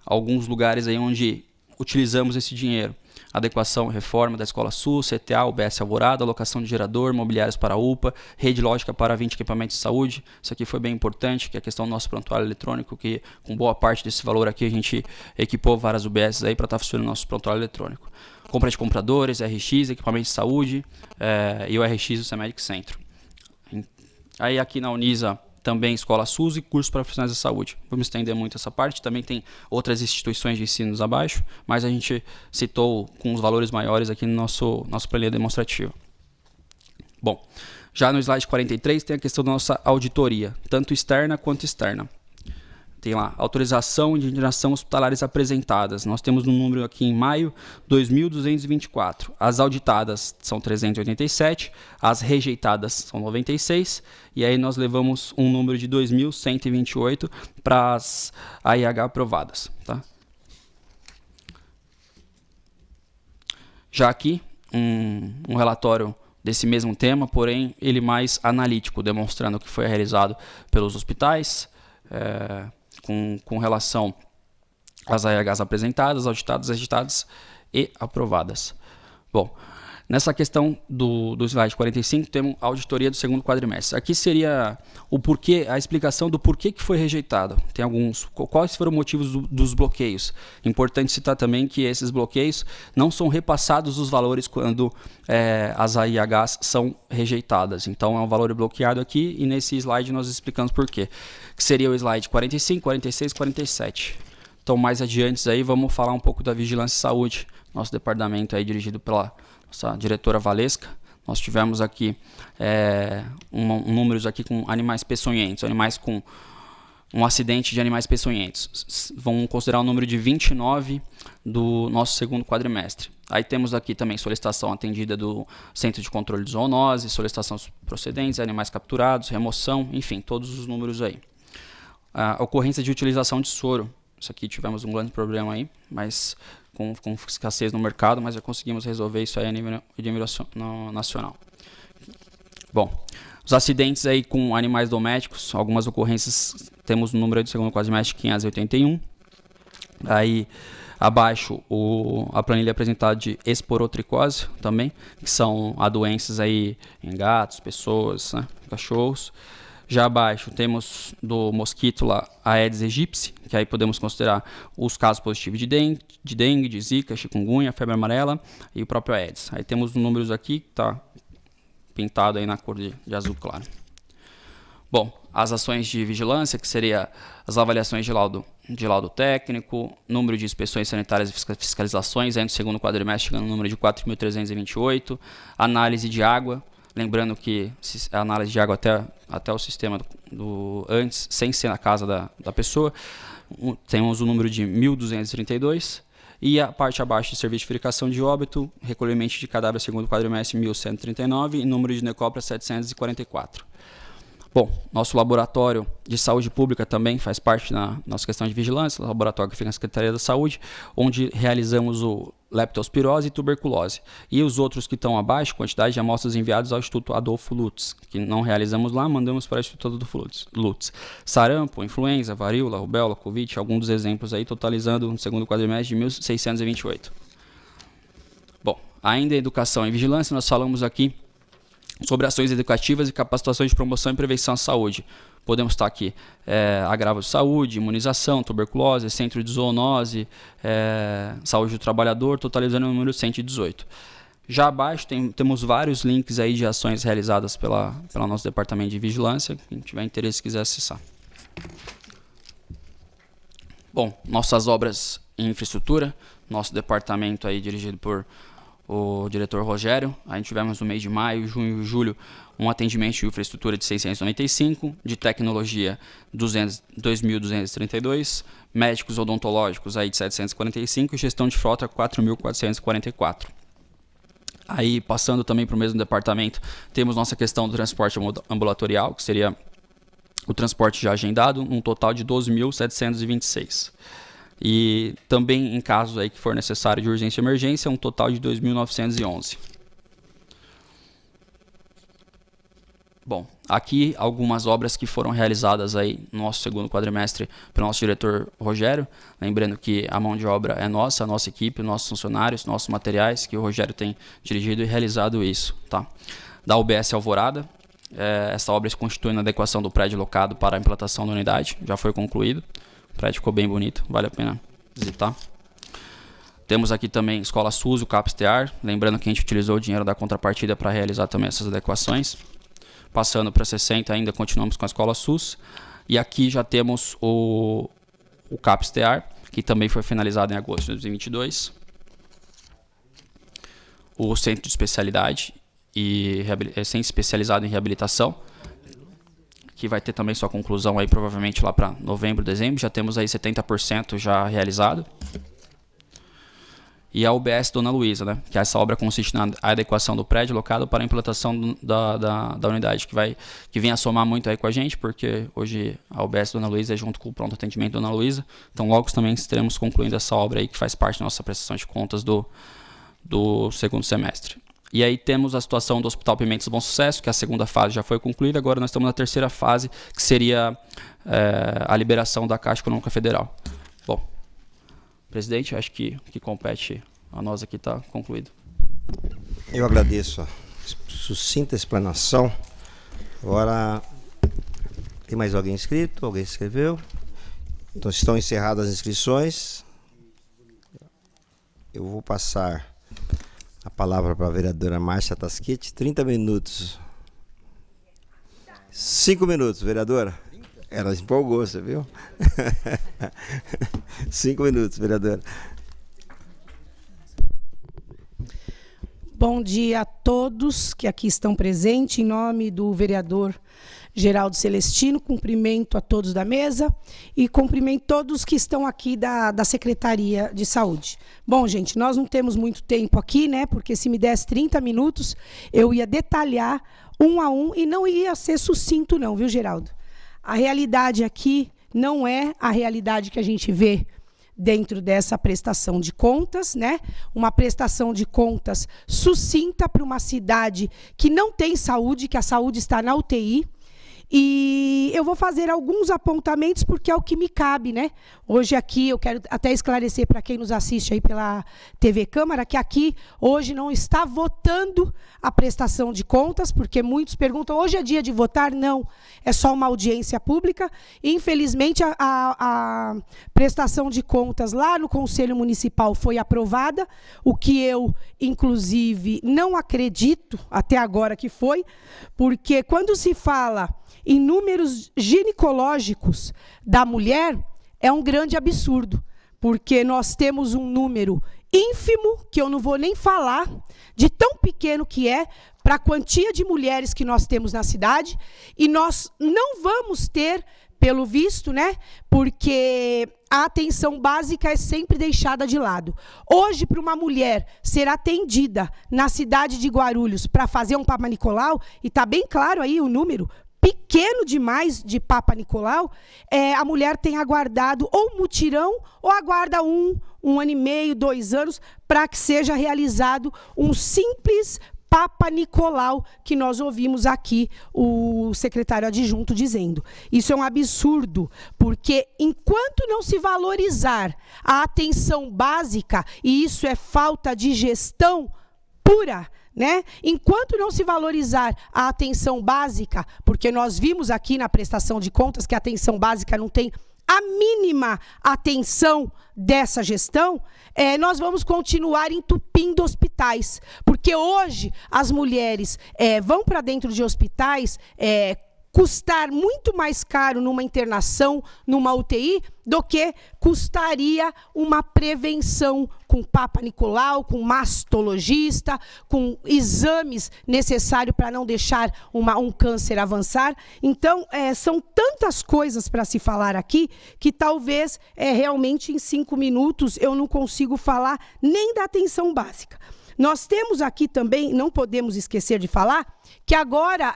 alguns lugares aí onde utilizamos esse dinheiro. Adequação e reforma da Escola Sul, CTA, UBS Alvorada, alocação de gerador, mobiliários para a UPA, rede lógica para 20 equipamentos de saúde. Isso aqui foi bem importante, que é a questão do nosso prontuário eletrônico, que com boa parte desse valor aqui a gente equipou várias UBS aí para estar funcionando o nosso prontuário eletrônico. Compra de compradores, RX, equipamentos de saúde e o RX do CEMEDIC Centro. Aí aqui na Unisa, também Escola SUS e cursos para profissionais da saúde. Vamos estender muito essa parte. Também tem outras instituições de ensino abaixo, mas a gente citou com os valores maiores aqui no nosso planilha demonstrativa. Bom, já no slide 43 tem a questão da nossa auditoria, tanto externa quanto externa. Tem lá, autorização de internação hospitalares apresentadas. Nós temos um número aqui em maio, 2.224. As auditadas são 387, as rejeitadas são 96, e aí nós levamos um número de 2.128 para as AIH aprovadas. Tá? Já aqui, um relatório desse mesmo tema, porém ele mais analítico, demonstrando o que foi realizado pelos hospitais, com relação às AIHs apresentadas, auditadas, rejeitadas e aprovadas. Bom, nessa questão do slide 45, temos a auditoria do segundo quadrimestre. Aqui seria o porquê, a explicação do porquê que foi rejeitado. Tem quais foram os motivos dos bloqueios. Importante citar também que esses bloqueios não são repassados os valores quando as AIHs são rejeitadas. Então é um valor bloqueado aqui e nesse slide nós explicamos porquê. Que seria o slide 45, 46, 47. Então mais adiante aí vamos falar um pouco da vigilância e saúde. Nosso departamento aí dirigido pela nossa diretora Valesca. Nós tivemos aqui números aqui com animais peçonhentos, animais com um acidente de animais peçonhentos. Vamos considerar o número de 29 do nosso segundo quadrimestre. Aí temos aqui também solicitação atendida do Centro de Controle de Zoonose, solicitação procedentes, animais capturados, remoção, enfim, todos os números aí. A ocorrência de utilização de soro. Isso aqui tivemos um grande problema aí, mas com escassez no mercado, mas já conseguimos resolver isso aí a nível nacional. Bom, os acidentes aí com animais domésticos, algumas ocorrências, temos o número do segundo quadrimestre 581. Aí abaixo a planilha apresentada de esporotricose também, que são doenças aí em gatos, pessoas, né, cachorros. Já abaixo temos do mosquito lá, a Aedes aegypti, que aí podemos considerar os casos positivos de dengue, de zika, chikungunya, febre amarela e o próprio Aedes. Aí temos os números aqui, que está pintado aí na cor de azul claro. Bom, as ações de vigilância, que seria as avaliações de laudo técnico, número de inspeções sanitárias e fiscalizações, aí no segundo quadrimestre chegando no número de 4.328, análise de água. Lembrando que a análise de água até o sistema antes, sem ser na casa da pessoa, temos o número de 1.232. E a parte abaixo de serviço de verificação de óbito, recolhimento de cadáver segundo quadrimestre 1.139 e número de necrópsia 744. Bom, nosso laboratório de saúde pública também faz parte na nossa questão de vigilância, laboratório que fica na Secretaria da Saúde, onde realizamos o leptospirose e tuberculose. E os outros que estão abaixo, quantidade de amostras enviadas ao Instituto Adolfo Lutz, que não realizamos lá, mandamos para o Instituto Adolfo Lutz. Sarampo, influenza, varíola, rubéola, covid, alguns dos exemplos aí, totalizando no segundo quadrimestre de 1.628. Bom, ainda em educação e vigilância, nós falamos aqui sobre ações educativas e capacitações de promoção e prevenção à saúde. Podemos estar aqui agravo de saúde, imunização, tuberculose, centro de zoonose, saúde do trabalhador, totalizando o número 118. Já abaixo temos vários links aí de ações realizadas pelo nosso departamento de vigilância, quem tiver interesse e quiser acessar. Bom, nossas obras em infraestrutura, nosso departamento aí dirigido por o diretor Rogério. A gente tivemos no mês de maio, junho e julho um atendimento de infraestrutura de 695, de tecnologia 2.232, médicos odontológicos aí de 745 e gestão de frota 4.444. Aí, passando também para o mesmo departamento, temos nossa questão do transporte ambulatorial, que seria o transporte já agendado, um total de 12.726. E também em casos aí que for necessário de urgência e emergência, um total de 2.911. Bom, aqui algumas obras que foram realizadas aí no nosso segundo quadrimestre pelo nosso diretor Rogério. Lembrando que a mão de obra é nossa, a nossa equipe, nossos funcionários, nossos materiais, que o Rogério tem dirigido e realizado isso. Tá? Da UBS Alvorada, essa obra se constitui na adequação do prédio locado para a implantação da unidade, já foi concluído. O prédio ficou bem bonito, vale a pena visitar. Temos aqui também Escola SUS, o CAPS-TEAR, lembrando que a gente utilizou o dinheiro da contrapartida para realizar também essas adequações. Passando para 60, ainda continuamos com a Escola SUS. E aqui já temos o CAPS-TEAR, que também foi finalizado em agosto de 2022. O Centro de Especialidade e Centro Especializado em Reabilitação, que vai ter também sua conclusão aí provavelmente lá para novembro, dezembro. Já temos aí 70% já realizado. E a UBS Dona Luísa, né? Que essa obra consiste na adequação do prédio locado para a implantação da unidade, que vem a somar muito aí com a gente, porque hoje a UBS Dona Luísa é junto com o Pronto Atendimento Dona Luísa. Então logo também estaremos concluindo essa obra aí, que faz parte da nossa prestação de contas do segundo semestre. E aí temos a situação do Hospital Pimentas Bom Sucesso, que a segunda fase já foi concluída, agora nós estamos na terceira fase, que seria a liberação da Caixa Econômica Federal. Bom, presidente, acho que o que compete a nós aqui está concluído. Eu agradeço a sucinta explanação. Agora, tem mais alguém inscrito? Alguém se inscreveu? Então, estão encerradas as inscrições. Eu vou passar a palavra para a vereadora Márcia Tasquete. 30 minutos. 5 minutos, vereadora. Ela empolgou, você viu? 5 minutos, vereadora. Bom dia a todos que aqui estão presentes. Em nome do vereador Geraldo Celestino, cumprimento a todos da mesa e cumprimento todos que estão aqui da Secretaria de Saúde. Bom, gente, nós não temos muito tempo aqui, né? Porque se me desse 30 minutos, eu ia detalhar um a um e não ia ser sucinto não, viu, Geraldo? A realidade aqui não é a realidade que a gente vê dentro dessa prestação de contas, né? Uma prestação de contas sucinta para uma cidade que não tem saúde, que a saúde está na UTI. E eu vou fazer alguns apontamentos porque é o que me cabe, né? Hoje aqui, eu quero até esclarecer para quem nos assiste aí pela TV Câmara, que aqui hoje não está votando a prestação de contas, porque muitos perguntam, hoje é dia de votar? Não, é só uma audiência pública. Infelizmente, a prestação de contas lá no Conselho Municipal foi aprovada, o que eu, inclusive, não acredito até agora que foi, porque quando se fala em números ginecológicos da mulher, é um grande absurdo, porque nós temos um número ínfimo, que eu não vou nem falar, de tão pequeno que é, para a quantia de mulheres que nós temos na cidade, e nós não vamos ter, pelo visto, né, porque a atenção básica é sempre deixada de lado. Hoje, para uma mulher ser atendida na cidade de Guarulhos para fazer um Papa Nicolau, e está bem claro aí o número, pequeno demais de Papa Nicolau, a mulher tem aguardado ou mutirão ou aguarda um ano e meio, 2 anos, para que seja realizado um simples Papa Nicolau, que nós ouvimos aqui o secretário adjunto dizendo. Isso é um absurdo, porque enquanto não se valorizar a atenção básica, e isso é falta de gestão pura, né? Enquanto não se valorizar a atenção básica, porque nós vimos aqui na prestação de contas que a atenção básica não tem a mínima atenção dessa gestão, nós vamos continuar entupindo hospitais. Porque hoje as mulheres vão para dentro de hospitais custar muito mais caro numa internação, numa UTI, do que custaria uma prevenção com Papa Nicolau, com mastologista, com exames necessários para não deixar um câncer avançar. Então, são tantas coisas para se falar aqui, que talvez realmente em 5 minutos eu não consigo falar nem da atenção básica. Nós temos aqui também, não podemos esquecer de falar, que agora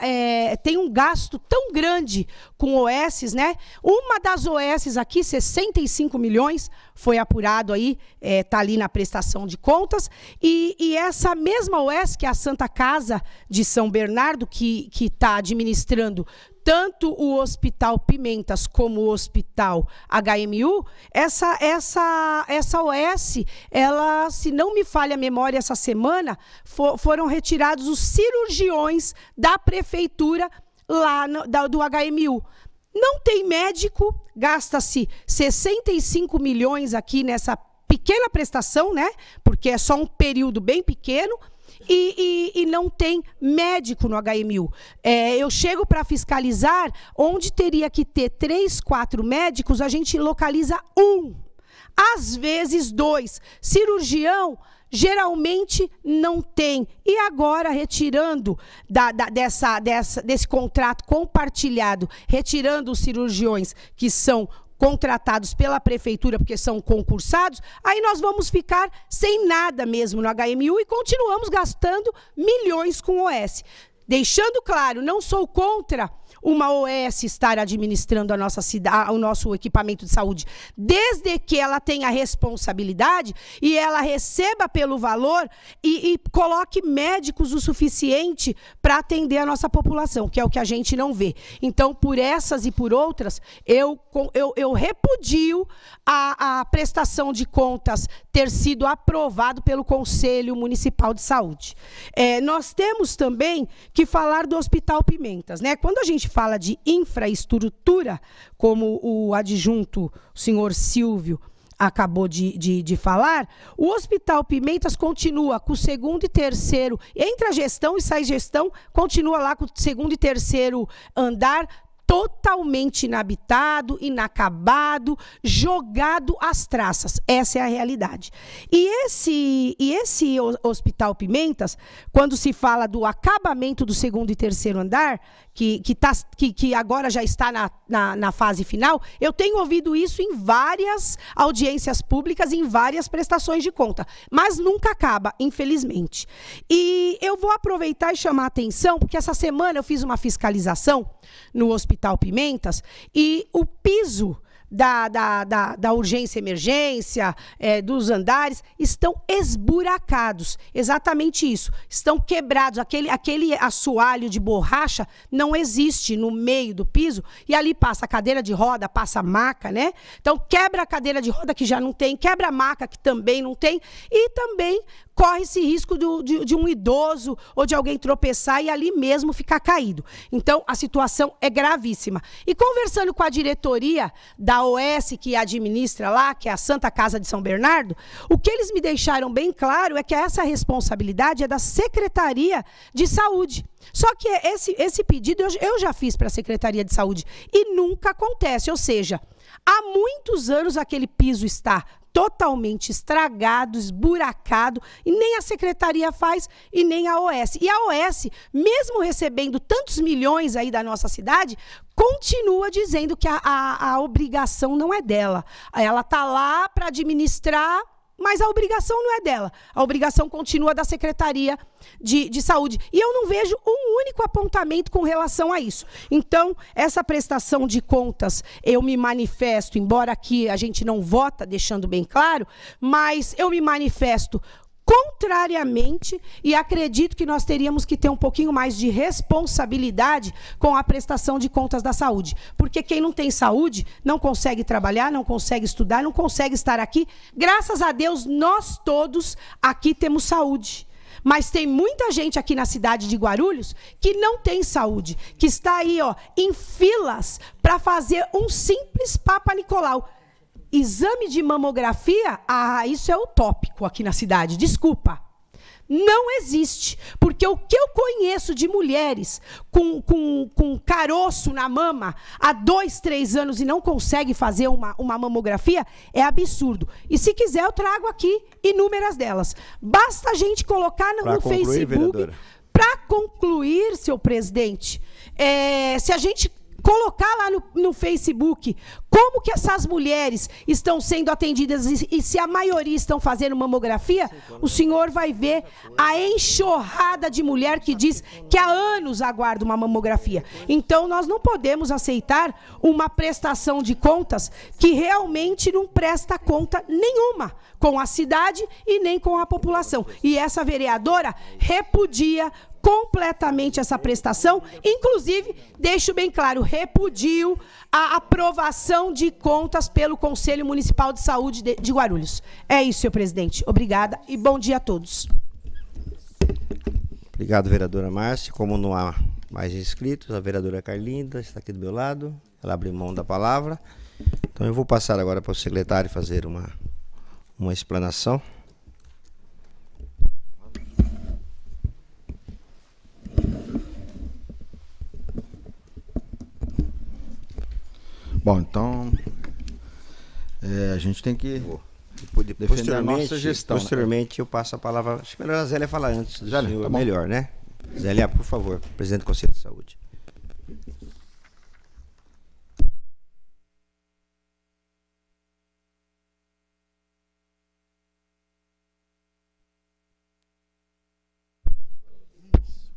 tem um gasto tão grande com OS, né? Uma das OS aqui, 65 milhões, foi apurado aí, está ali na prestação de contas, e essa mesma OS, que é a Santa Casa de São Bernardo, que está administrando tanto o Hospital Pimentas como o Hospital HMU, essa OS, ela, se não me falha a memória, essa semana, foram retirados os cirurgiões da prefeitura lá do HMU. Não tem médico, gasta-se 65 milhões aqui nessa pequena prestação, né? Porque é só um período bem pequeno, e não tem médico no HMU. Eu chego para fiscalizar, onde teria que ter 3, 4 médicos, a gente localiza 1, às vezes 2. Cirurgião, geralmente não tem. E agora, retirando desse contrato compartilhado, retirando os cirurgiões que são contratados pela prefeitura, porque são concursados, aí nós vamos ficar sem nada mesmo no HMU e continuamos gastando milhões com OS. Deixando claro, não sou contra uma OS estar administrando a nossa cidade, o nosso equipamento de saúde, desde que ela tenha responsabilidade e ela receba pelo valor e coloque médicos o suficiente para atender a nossa população, que é o que a gente não vê. Então, por essas e por outras, eu repudio a prestação de contas ter sido aprovado pelo Conselho Municipal de Saúde. Nós temos também que falar do Hospital Pimentas, né? Quando a gente fala de infraestrutura, como o adjunto, o senhor Silvio, acabou de falar, o Hospital Pimentas continua com o 2º e 3º, entra a gestão e sai gestão, continua lá com o 2º e 3º andar, totalmente inabitado, inacabado, jogado às traças. Essa é a realidade. E esse Hospital Pimentas, quando se fala do acabamento do 2º e 3º andar, que agora já está na fase final, eu tenho ouvido isso em várias audiências públicas, em várias prestações de conta, mas nunca acaba, infelizmente. E eu vou aproveitar e chamar a atenção, porque essa semana eu fiz uma fiscalização no Hospital Pimentas e o piso da urgência e emergência, dos andares, estão esburacados. Exatamente isso. Estão quebrados. Aquele assoalho de borracha não existe no meio do piso, e ali passa a cadeira de roda, passa a maca, né? Então, quebra a cadeira de roda, que já não tem, quebra a maca, que também não tem, e também corre esse risco de um idoso ou de alguém tropeçar e ali mesmo ficar caído. Então, a situação é gravíssima. E conversando com a diretoria da OS que administra lá, que é a Santa Casa de São Bernardo, o que eles me deixaram bem claro é que essa responsabilidade é da Secretaria de Saúde. Só que esse pedido eu já fiz para a Secretaria de Saúde e nunca acontece. Ou seja, há muitos anos aquele piso está totalmente estragado, esburacado, e nem a Secretaria faz e nem a OS. E a OS, mesmo recebendo tantos milhões aí da nossa cidade, continua dizendo que a obrigação não é dela. Ela está lá para administrar mas a obrigação não é dela. A obrigação continua da Secretaria de Saúde. E eu não vejo um único apontamento com relação a isso. Então, essa prestação de contas, eu me manifesto, embora aqui a gente não vota, deixando bem claro, mas eu me manifesto contrariamente, e acredito que nós teríamos que ter um pouquinho mais de responsabilidade com a prestação de contas da saúde. Porque quem não tem saúde não consegue trabalhar, não consegue estudar, não consegue estar aqui. Graças a Deus, nós todos aqui temos saúde. Mas tem muita gente aqui na cidade de Guarulhos que não tem saúde, que está aí, ó, em filas para fazer um simples Papa Nicolau. Exame de mamografia, isso é utópico aqui na cidade, desculpa. Não existe, porque o que eu conheço de mulheres com caroço na mama há 2, 3 anos e não consegue fazer uma mamografia é absurdo. E se quiser eu trago aqui inúmeras delas. Basta a gente colocar no Facebook. Para concluir, seu presidente, se a gente colocar lá no Facebook como que essas mulheres estão sendo atendidas e se a maioria estão fazendo mamografia, o senhor vai ver a enxurrada de mulher que diz que há anos aguarda uma mamografia. Então, nós não podemos aceitar uma prestação de contas que realmente não presta conta nenhuma com a cidade e nem com a população. E essa vereadora repudia completamente essa prestação, inclusive, deixo bem claro, repudio a aprovação de contas pelo Conselho Municipal de Saúde de Guarulhos. É isso, senhor presidente. Obrigada e bom dia a todos. Obrigado, vereadora Márcia. Como não há mais inscritos, a vereadora Carlinda está aqui do meu lado, ela abre mão da palavra. Então eu vou passar agora para o secretário fazer uma explanação. Bom, então, a gente tem que defender a nossa gestão. Posteriormente, eu passo a palavra. Acho que melhor a Zélia falar antes. Zélia, tá bom. Melhor, né? Zélia, por favor, presidente do Conselho de Saúde.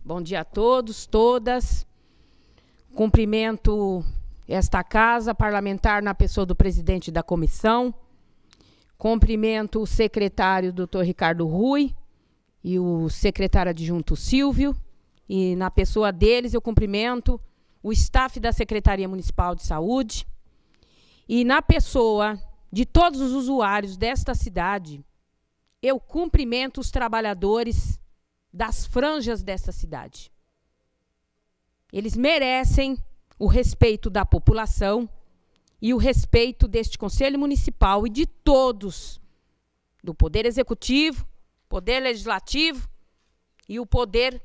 Bom dia a todos, todas. Cumprimento esta casa parlamentar na pessoa do presidente da comissão. Cumprimento o secretário, doutor Ricardo Rui, e o secretário adjunto Silvio. E na pessoa deles eu cumprimento o staff da Secretaria Municipal de Saúde. E na pessoa de todos os usuários desta cidade, eu cumprimento os trabalhadores das franjas dessa cidade. Eles merecem o respeito da população e o respeito deste Conselho Municipal e de todos, do Poder Executivo, Poder Legislativo e o Poder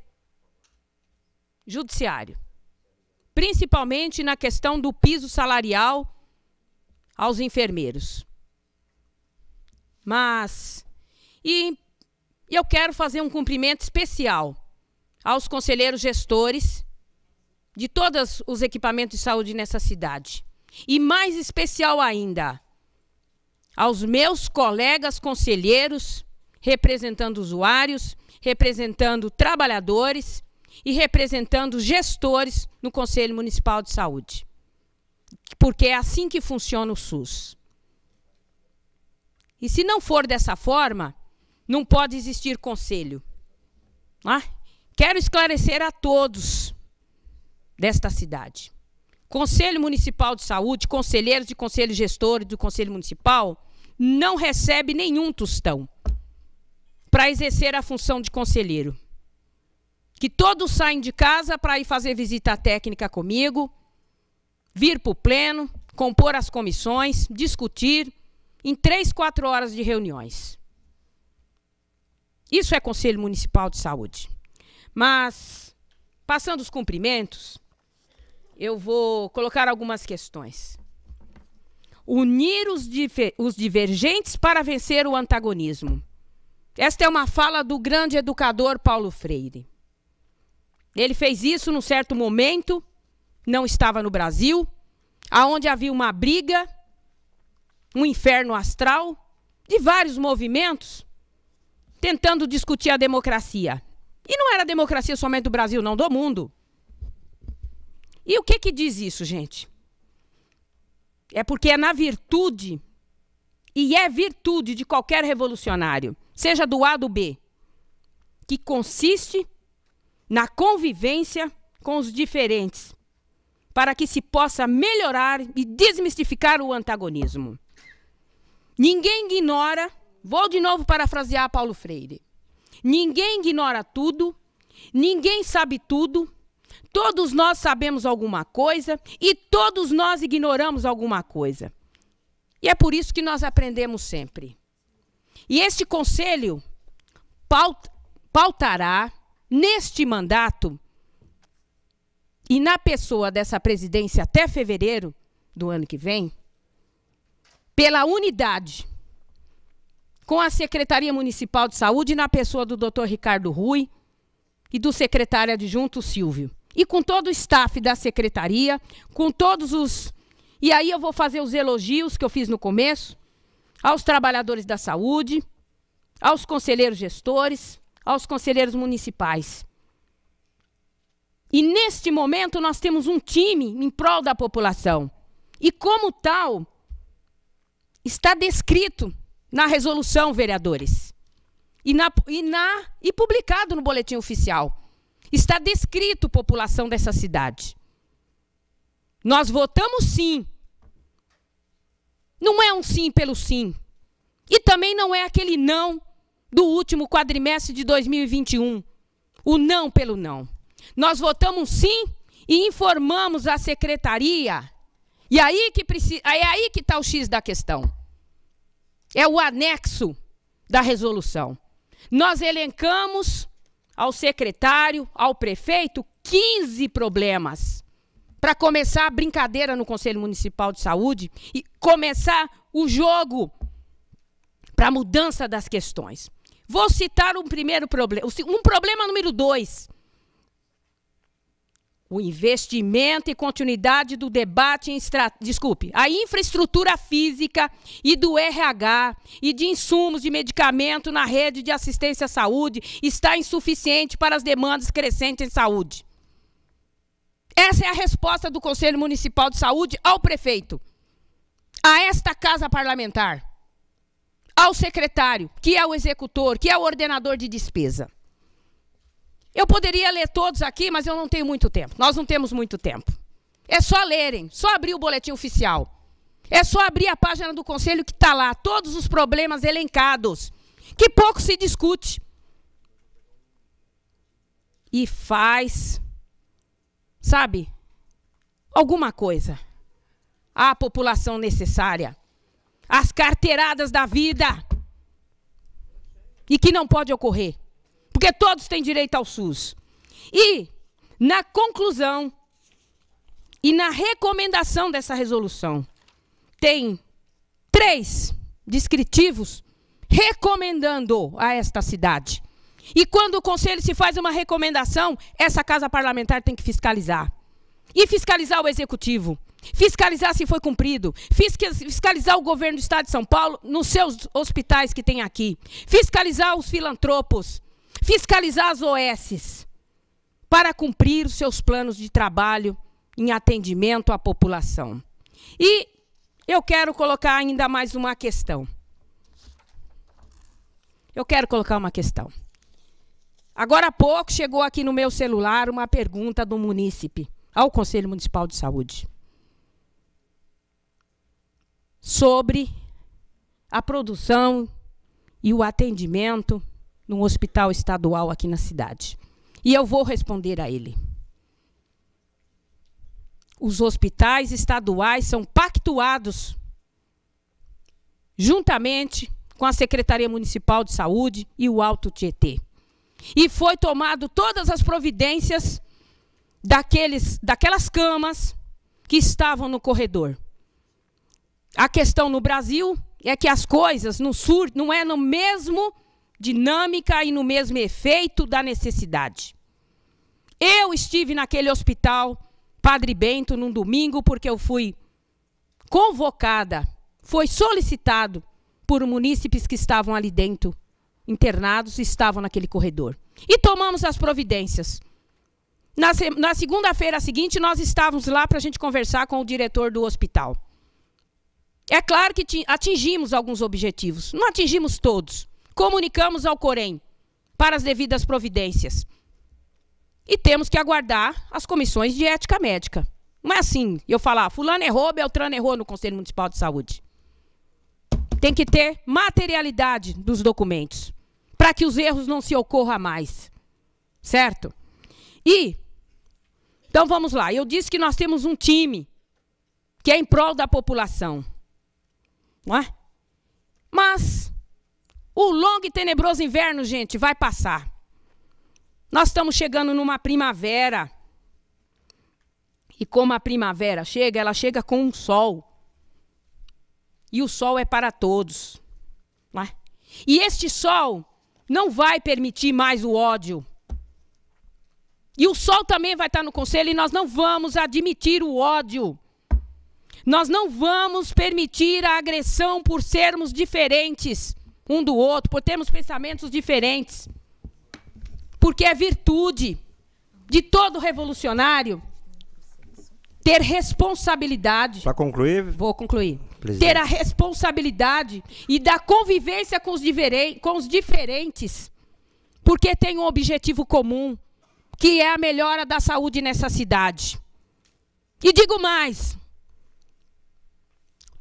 Judiciário. Principalmente na questão do piso salarial aos enfermeiros. E eu quero fazer um cumprimento especial aos conselheiros gestores de todos os equipamentos de saúde nessa cidade. E mais especial ainda, aos meus colegas conselheiros, representando usuários, representando trabalhadores e representando gestores no Conselho Municipal de Saúde. Porque é assim que funciona o SUS. E se não for dessa forma, não pode existir conselho. Quero esclarecer a todos desta cidade. Conselho Municipal de Saúde, conselheiros de conselho gestor do Conselho Municipal, não recebe nenhum tostão para exercer a função de conselheiro. Que todos saem de casa para ir fazer visita técnica comigo, vir para o pleno, compor as comissões, discutir em 3, 4 horas de reuniões. Isso é Conselho Municipal de Saúde. Mas, passando os cumprimentos, eu vou colocar algumas questões. Unir os divergentes para vencer o antagonismo. Esta é uma fala do grande educador Paulo Freire. Ele fez isso num certo momento, não estava no Brasil, aonde havia uma briga, um inferno astral, de vários movimentos tentando discutir a democracia. E não era a democracia somente do Brasil, não, do mundo. E o que diz isso, gente? É porque é na virtude, e é virtude de qualquer revolucionário, seja do A ou do B, que consiste na convivência com os diferentes, para que se possa melhorar e desmistificar o antagonismo. Ninguém ignora, vou de novo parafrasear Paulo Freire, ninguém ignora tudo, ninguém sabe tudo, todos nós sabemos alguma coisa e todos nós ignoramos alguma coisa. E é por isso que nós aprendemos sempre. E este conselho pautará neste mandato e na pessoa dessa presidência até fevereiro do ano que vem, pela unidade com a Secretaria Municipal de Saúde na pessoa do Dr. Ricardo Rui e do secretário adjunto Silvio. E com todo o staff da secretaria, com todos os... E aí eu vou fazer os elogios que eu fiz no começo, aos trabalhadores da saúde, aos conselheiros gestores, aos conselheiros municipais. E neste momento nós temos um time em prol da população. E como tal, está descrito na resolução, vereadores, e publicado no boletim oficial. Está descrito população dessa cidade. Nós votamos sim. Não é um sim pelo sim. E também não é aquele não do último quadrimestre de 2021. O não pelo não. Nós votamos sim e informamos a secretaria. E aí é aí que está o X da questão. É o anexo da resolução. Nós elencamos ao secretário, ao prefeito, 15 problemas para começar a brincadeira no Conselho Municipal de Saúde e começar o jogo para a mudança das questões. Vou citar um primeiro problema, um problema número 2. O investimento e continuidade do debate em a infraestrutura física e do RH e de insumos de medicamento na rede de assistência à saúde está insuficiente para as demandas crescentes em saúde. Essa é a resposta do Conselho Municipal de Saúde ao prefeito, a esta casa parlamentar, ao secretário, que é o executor, que é o ordenador de despesa. Eu poderia ler todos aqui, mas eu não tenho muito tempo. Nós não temos muito tempo. É só lerem, só abrir o boletim oficial. É só abrir a página do Conselho que está lá, todos os problemas elencados, que pouco se discute. E faz, sabe, alguma coisa. A população necessária. As carteiradas da vida. E que não pode ocorrer. Porque todos têm direito ao SUS. E, na conclusão e na recomendação dessa resolução, tem 3 descritivos recomendando a esta cidade. E quando o Conselho se faz uma recomendação, essa casa parlamentar tem que fiscalizar. E fiscalizar o Executivo. Fiscalizar se foi cumprido. Fiscalizar o governo do Estado de São Paulo nos seus hospitais que tem aqui. Fiscalizar os filantropos. Fiscalizar as OSs para cumprir os seus planos de trabalho em atendimento à população. E eu quero colocar ainda mais uma questão. Agora há pouco chegou aqui no meu celular uma pergunta do munícipe ao Conselho Municipal de Saúde sobre a produção e o atendimento num hospital estadual aqui na cidade. E eu vou responder a ele. Os hospitais estaduais são pactuados juntamente com a Secretaria Municipal de Saúde e o Alto Tietê. E foi tomado todas as providências daquelas camas que estavam no corredor. A questão no Brasil é que as coisas no Sul não é no mesmo dinâmica e no mesmo efeito da necessidade. Eu estive naquele hospital Padre Bento num domingo porque eu fui convocada, foi solicitado por munícipes que estavam ali dentro, internados, estavam naquele corredor. E tomamos as providências. Na segunda-feira seguinte, nós estávamos lá para a gente conversar com o diretor do hospital. É claro que atingimos alguns objetivos, não atingimos todos. Comunicamos ao Corém para as devidas providências. E temos que aguardar as comissões de ética médica. Não é assim, eu falar, fulano errou, Beltrano errou no Conselho Municipal de Saúde. Tem que ter materialidade dos documentos, para que os erros não se ocorram mais. Certo? Então vamos lá, eu disse que nós temos um time que é em prol da população. Não é? Mas o longo e tenebroso inverno, gente, vai passar. Nós estamos chegando numa primavera. E como a primavera chega, ela chega com um sol. E o sol é para todos. Não é? E este sol não vai permitir mais o ódio. E o sol também vai estar no conselho e nós não vamos admitir o ódio. Nós não vamos permitir a agressão por sermos diferentes um do outro, por termos pensamentos diferentes. Porque é virtude de todo revolucionário ter responsabilidade. Para concluir? Vou concluir. Presidente. Ter a responsabilidade e da convivência com os diferentes, porque tem um objetivo comum, que é a melhora da saúde nessa cidade. E digo mais,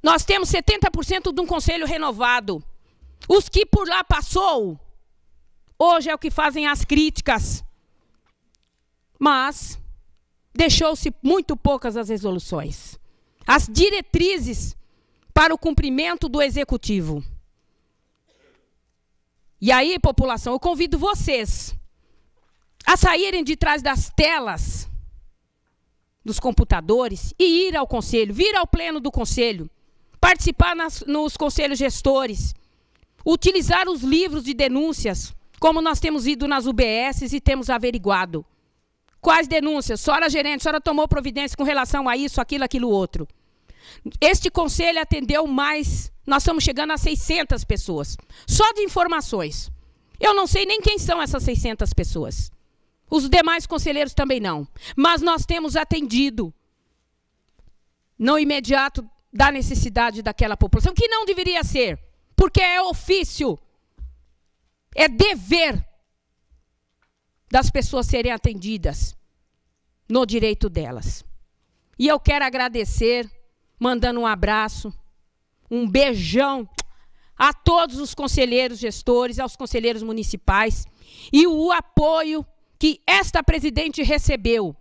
nós temos 70% de um conselho renovado. Os que por lá passou, hoje é o que fazem as críticas. Mas deixou-se muito poucas as resoluções. As diretrizes para o cumprimento do executivo. E aí, população, eu convido vocês a saírem de trás das telas dos computadores e ir ao conselho, vir ao pleno do conselho, participar nos conselhos gestores, utilizar os livros de denúncias, como nós temos ido nas UBSs e temos averiguado. Quais denúncias? Senhora gerente, a senhora tomou providência com relação a isso, aquilo, outro. Este conselho atendeu mais, nós estamos chegando a 600 pessoas, só de informações. Eu não sei nem quem são essas 600 pessoas. Os demais conselheiros também não. Mas nós temos atendido no imediato da necessidade daquela população, que não deveria ser, porque é ofício, é dever das pessoas serem atendidas no direito delas. E eu quero agradecer, mandando um abraço, um beijão a todos os conselheiros gestores, aos conselheiros municipais, e o apoio que esta presidente recebeu,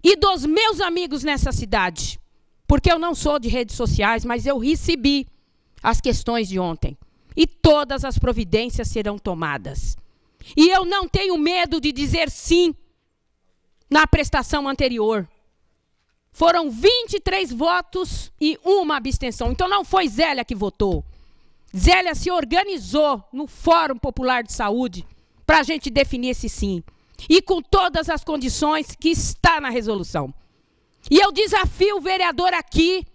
e dos meus amigos nessa cidade, porque eu não sou de redes sociais, mas eu recebi as questões de ontem, e todas as providências serão tomadas. E eu não tenho medo de dizer sim na prestação anterior. Foram 23 votos e uma abstenção. Então não foi Zélia que votou. Zélia se organizou no Fórum Popular de Saúde para a gente definir esse sim. E com todas as condições que está na resolução. E eu desafio o vereador aqui,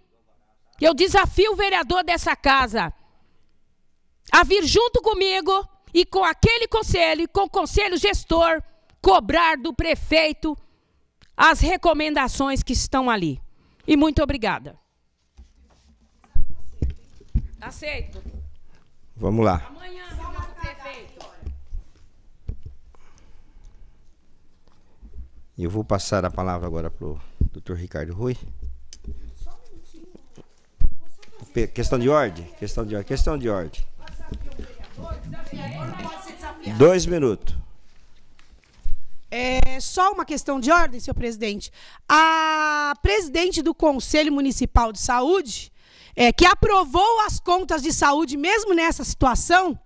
eu desafio o vereador dessa casa a vir junto comigo e com aquele conselho, com o conselho gestor, cobrar do prefeito as recomendações que estão ali. E muito obrigada. Aceito. Vamos lá. Amanhã, senhor prefeito. Eu vou passar a palavra agora para o Dr. Ricardo Rui. Questão de ordem? Questão de ordem. 2 minutos. É só uma questão de ordem, senhor presidente. A presidente do Conselho Municipal de Saúde, que aprovou as contas de saúde, mesmo nessa situação,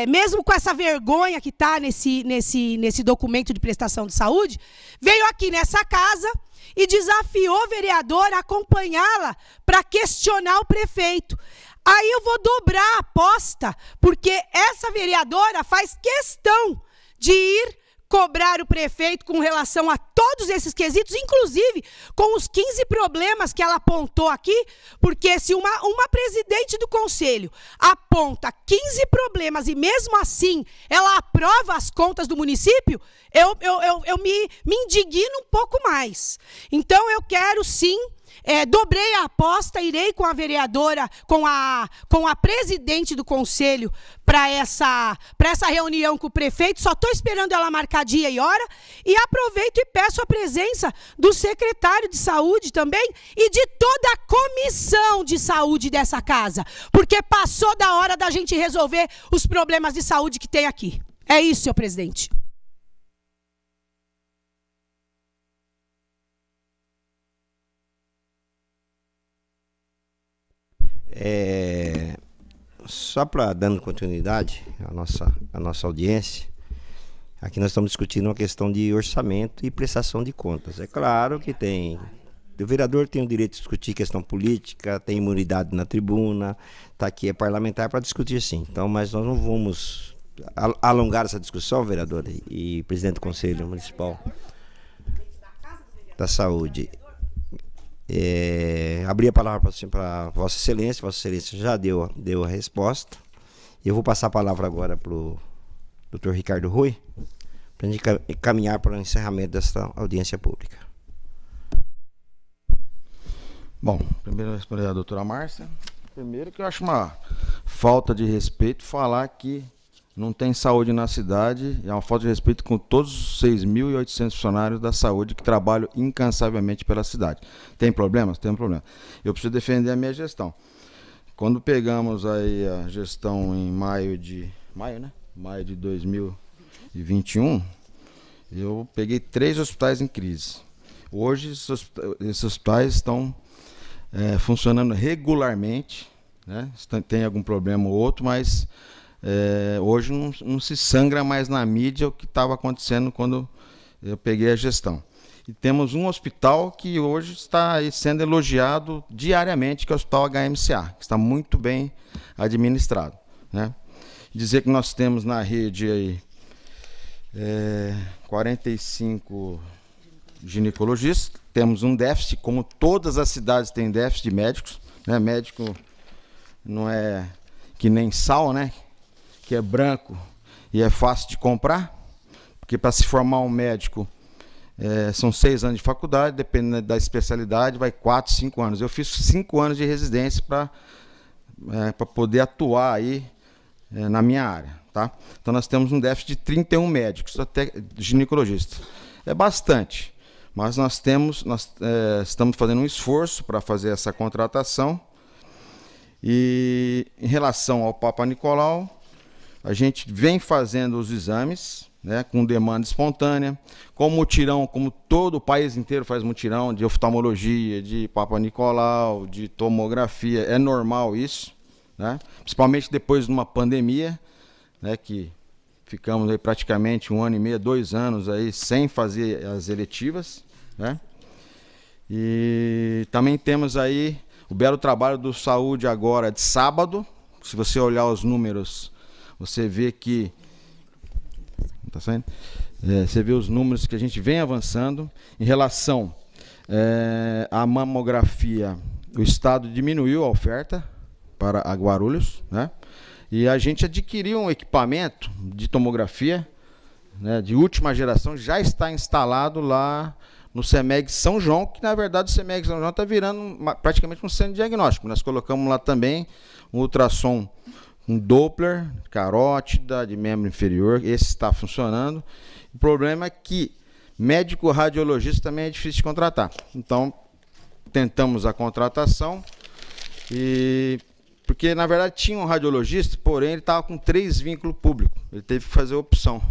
mesmo com essa vergonha que está nesse documento de prestação de saúde, veio aqui nessa casa e desafiou o vereador a acompanhá-la para questionar o prefeito. Aí eu vou dobrar a aposta, porque essa vereadora faz questão de ir cobrar o prefeito com relação a todos esses quesitos, inclusive com os 15 problemas que ela apontou aqui, porque se uma presidente do conselho aponta 15 problemas e mesmo assim ela aprova as contas do município, eu me indigno um pouco mais. Então eu quero sim, dobrei a aposta, irei com a vereadora, com a presidente do conselho para essa reunião com o prefeito. Só estou esperando ela marcar dia e hora, e aproveito e peço a presença do secretário de saúde também e de toda a comissão de saúde dessa casa, porque passou da hora da gente resolver os problemas de saúde que tem aqui. É isso, senhor presidente. Só para dando continuidade à nossa audiência, aqui nós estamos discutindo uma questão de orçamento e prestação de contas. É claro que o vereador tem o direito de discutir questão política, tem imunidade na tribuna, está aqui, é parlamentar para discutir sim. Então, mas nós não vamos alongar essa discussão, vereador e presidente do Conselho Municipal da Saúde. Abrir a palavra para Vossa Excelência já deu a resposta. Eu vou passar a palavra agora para o Dr. Ricardo Rui, para a gente caminhar para o encerramento desta audiência pública. Bom, primeiro eu responder a doutora Márcia. Primeiro que eu acho uma falta de respeito falar que não tem saúde na cidade, é uma falta de respeito com todos os 6.800 funcionários da saúde que trabalham incansavelmente pela cidade. Tem problemas? Tem problema. Eu preciso defender a minha gestão. Quando pegamos aí a gestão em maio de 2021, eu peguei 3 hospitais em crise. Hoje esses hospitais estão funcionando regularmente, né? Tem algum problema ou outro, mas hoje não se sangra mais na mídia o que estava acontecendo quando eu peguei a gestão. E temos um hospital que hoje está aí sendo elogiado diariamente, que é o Hospital HMCA, que está muito bem administrado, né? Dizer que nós temos na rede aí 45 ginecologistas, temos um déficit, como todas as cidades têm déficit de médicos, né? Médico não é que nem sal, né? Que é branco e é fácil de comprar, porque para se formar um médico são 6 anos de faculdade, dependendo da especialidade, vai 4, 5 anos. Eu fiz 5 anos de residência para poder atuar aí na minha área, tá? Então nós temos um déficit de 31 médicos, até ginecologistas. É bastante, mas nós estamos fazendo um esforço para fazer essa contratação. E em relação ao Papa Nicolau, a gente vem fazendo os exames, né, com demanda espontânea, com mutirão, como todo o país inteiro faz mutirão de oftalmologia, de Papa Nicolau, de tomografia. É normal isso, né? Principalmente depois de uma pandemia, né, que ficamos aí praticamente 1 ano e meio, 2 anos aí sem fazer as eletivas, né? E também temos aí o belo trabalho do Saúde agora de sábado. Se você olhar os números, você vê que tá saindo? Você vê os números que a gente vem avançando. Em relação à mamografia, o Estado diminuiu a oferta para a Guarulhos, né? E a gente adquiriu um equipamento de tomografia, né, de última geração, já está instalado lá no CEMEG São João, que na verdade o CEMEG São João está virando praticamente um centro diagnóstico. Nós colocamos lá também um ultrassom, um Doppler, carótida, de membro inferior, esse está funcionando. O problema é que médico radiologista também é difícil de contratar. Então, tentamos a contratação, porque na verdade tinha um radiologista, porém ele estava com 3 vínculos públicos. Ele teve que fazer opção,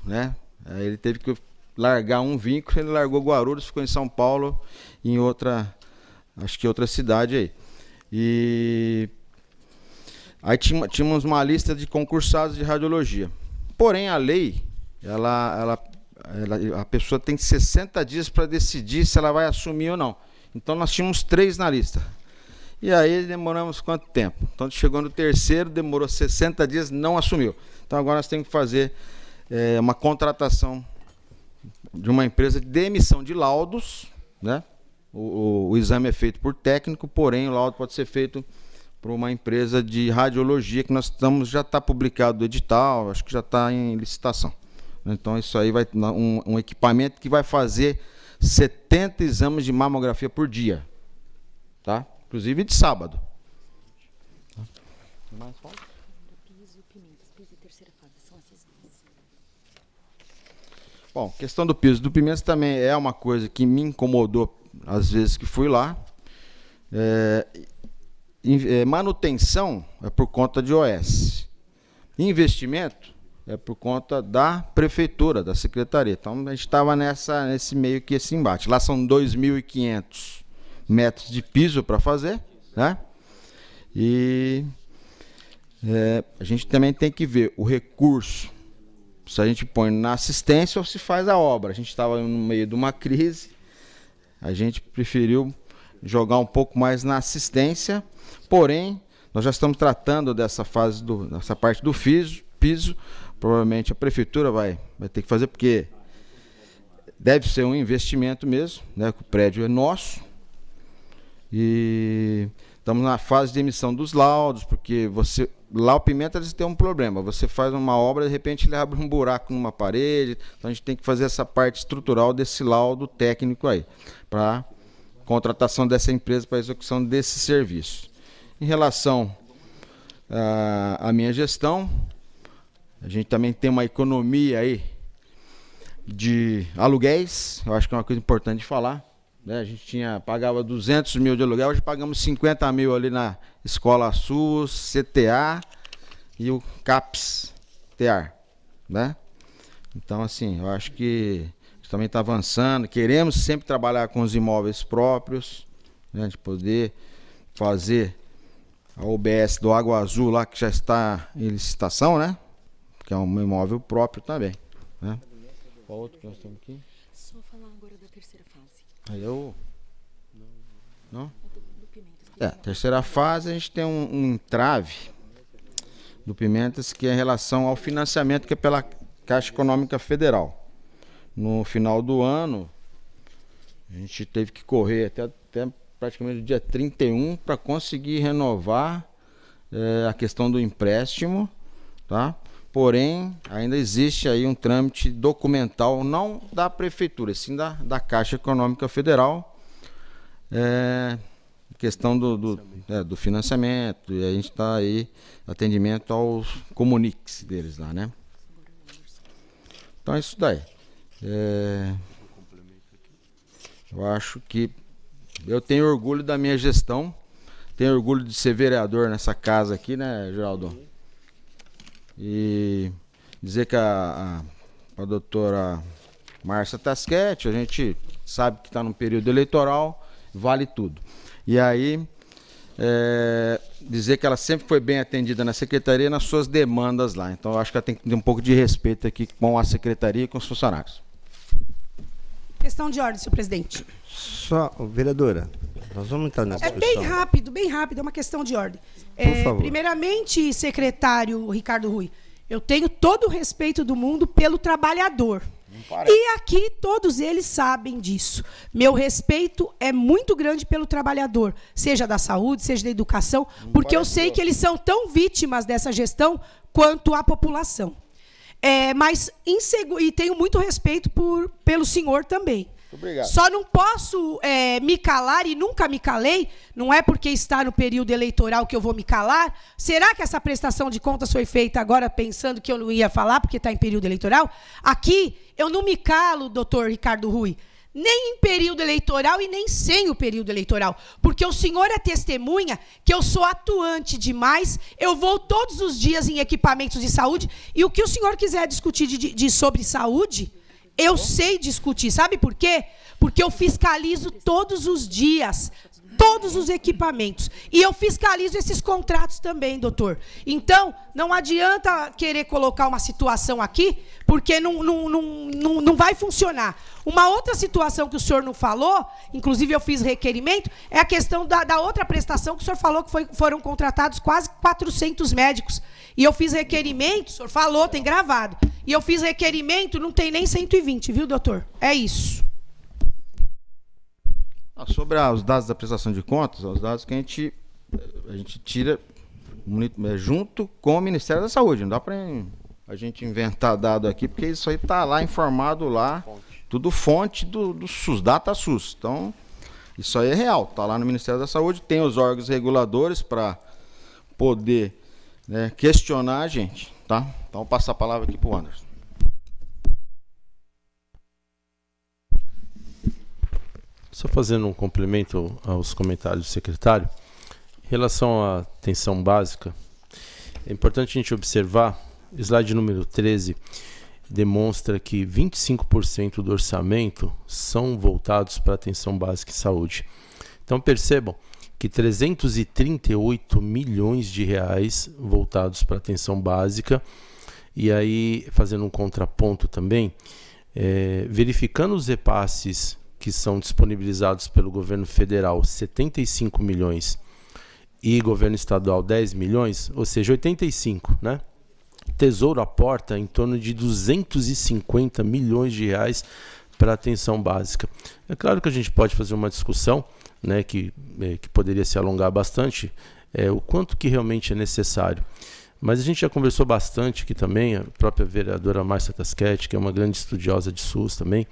né? Aí ele teve que largar um vínculo, ele largou Guarulhos, ficou em São Paulo, em outra, acho que outra cidade aí. E aí tínhamos uma lista de concursados de radiologia. Porém, a lei, a pessoa tem 60 dias para decidir se ela vai assumir ou não. Então, nós tínhamos 3 na lista. E aí, demoramos quanto tempo? Então, chegou no terceiro, demorou 60 dias, não assumiu. Então, agora nós temos que fazer uma contratação de uma empresa de emissão de laudos, né? O exame é feito por técnico, porém o laudo pode ser feito por uma empresa de radiologia que já está publicado o edital, acho que já está em licitação. Então isso aí vai um equipamento que vai fazer 70 exames de mamografia por dia, tá? Inclusive de sábado. Bom, questão do piso do Pimentas também é uma coisa que me incomodou às vezes que fui lá. Manutenção é por conta de OS. Investimento é por conta da prefeitura, da secretaria. Então a gente estava nesse meio que esse embate. Lá são 2.500 metros de piso para fazer, né? E a gente também tem que ver o recurso, se a gente põe na assistência ou se faz a obra. A gente estava no meio de uma crise, a gente preferiu jogar um pouco mais na assistência, porém, nós já estamos tratando dessa fase, dessa parte do piso, provavelmente a prefeitura vai ter que fazer, porque deve ser um investimento mesmo, né? O prédio é nosso, e estamos na fase de emissão dos laudos, porque lá o Pimentas tem um problema, você faz uma obra, de repente ele abre um buraco numa parede, então a gente tem que fazer essa parte estrutural desse laudo técnico aí, para contratação dessa empresa para execução desse serviço. Em relação à minha gestão, a gente também tem uma economia aí de aluguéis, eu acho que é uma coisa importante de falar, né? A gente pagava 200 mil de aluguel, hoje pagamos 50 mil ali na Escola SUS, CTA e o CAPS TEAR, né? Então, assim, eu acho que a gente também está avançando, queremos sempre trabalhar com os imóveis próprios, né, de poder fazer a UBS do Água Azul lá, que já está em licitação, né? Que é um imóvel próprio também, né? Qual outro que nós temos aqui? Só falar agora da terceira fase. Aí não? Terceira fase, a gente tem um entrave do Pimentas, que é em relação ao financiamento, que é pela Caixa Econômica Federal. No final do ano, a gente teve que correr até praticamente o dia 31 para conseguir renovar a questão do empréstimo, tá? Porém, ainda existe aí um trâmite documental, não da prefeitura, sim da Caixa Econômica Federal, questão do financiamento, e a gente está aí atendimento aos comuniques deles lá, né? Então é isso daí. Eu acho que eu tenho orgulho da minha gestão, tenho orgulho de ser vereador nessa casa aqui, né, Geraldo? E dizer que a doutora Márcia Tasquete, a gente sabe que está num período eleitoral, vale tudo. E aí, dizer que ela sempre foi bem atendida na secretaria nas suas demandas lá. Então, eu acho que ela tem que ter um pouco de respeito aqui com a secretaria e com os funcionários. Questão de ordem, senhor presidente. Só, vereadora, nós vamos entrar nessa discussão. Bem rápido, é uma questão de ordem. Por favor. Primeiramente, secretário Ricardo Rui, eu tenho todo o respeito do mundo pelo trabalhador. E aqui todos eles sabem disso. Meu respeito é muito grande pelo trabalhador, seja da saúde, seja da educação, porque eu sei que eles são tão vítimas dessa gestão quanto a população. E tenho muito respeito pelo senhor também. Obrigado. Só não posso me calar, e nunca me calei, não é porque está no período eleitoral que eu vou me calar. Será que essa prestação de contas foi feita agora pensando que eu não ia falar porque está em período eleitoral? Aqui eu não me calo, doutor Ricardo Rui, nem em período eleitoral e nem sem o período eleitoral, porque o senhor é testemunha que eu sou atuante demais, eu vou todos os dias em equipamentos de saúde, e o que o senhor quiser discutir sobre saúde, eu sei discutir. Sabe por quê? Porque eu fiscalizo todos os dias, todos os equipamentos. E eu fiscalizo esses contratos também, doutor. Então, não adianta querer colocar uma situação aqui, porque não vai funcionar. Uma outra situação que o senhor não falou, inclusive eu fiz requerimento, é a questão da outra prestação que o senhor falou, que foram contratados quase 400 médicos. E eu fiz requerimento, o senhor falou, tem gravado. E eu fiz requerimento, não tem nem 120, viu, doutor? É isso. Sobre os dados da prestação de contas, os dados que a gente tira junto com o Ministério da Saúde. Não dá para a gente inventar dado aqui, porque isso aí está lá informado lá, tudo fonte do SUS, data SUS. Então, isso aí é real, está lá no Ministério da Saúde, tem os órgãos reguladores para poder, né, questionar a gente, tá? Então, vou passar a palavra aqui para o Anderson. Só fazendo um complemento aos comentários do secretário, em relação à atenção básica, é importante a gente observar, o slide número 13 demonstra que 25% do orçamento são voltados para a atenção básica e saúde. Então percebam que 338 milhões de reais voltados para a atenção básica, e aí fazendo um contraponto também, verificando os repasses que são disponibilizados pelo governo federal, 75 milhões, e governo estadual 10 milhões, ou seja, 85, né? Tesouro aporta em torno de 250 milhões de reais para atenção básica. É claro que a gente pode fazer uma discussão, né, que poderia se alongar bastante, o quanto que realmente é necessário. Mas a gente já conversou bastante aqui também, a própria vereadora Márcia Taschetti, que é uma grande estudiosa de SUS também.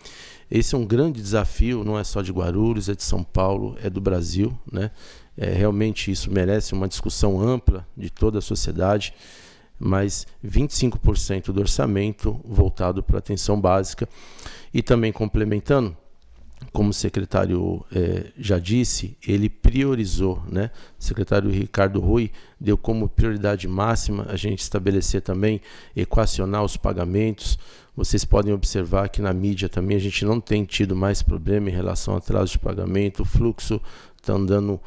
Esse é um grande desafio, não é só de Guarulhos, é de São Paulo, é do Brasil, né? Realmente isso merece uma discussão ampla de toda a sociedade, mas 25% do orçamento voltado para a atenção básica. E também complementando, como o secretário já disse, ele priorizou, né? O secretário Ricardo Rui deu como prioridade máxima a gente estabelecer também, equacionar os pagamentos. Vocês podem observar que na mídia também a gente não tem tido mais problema em relação ao atraso de pagamento, o fluxo está andando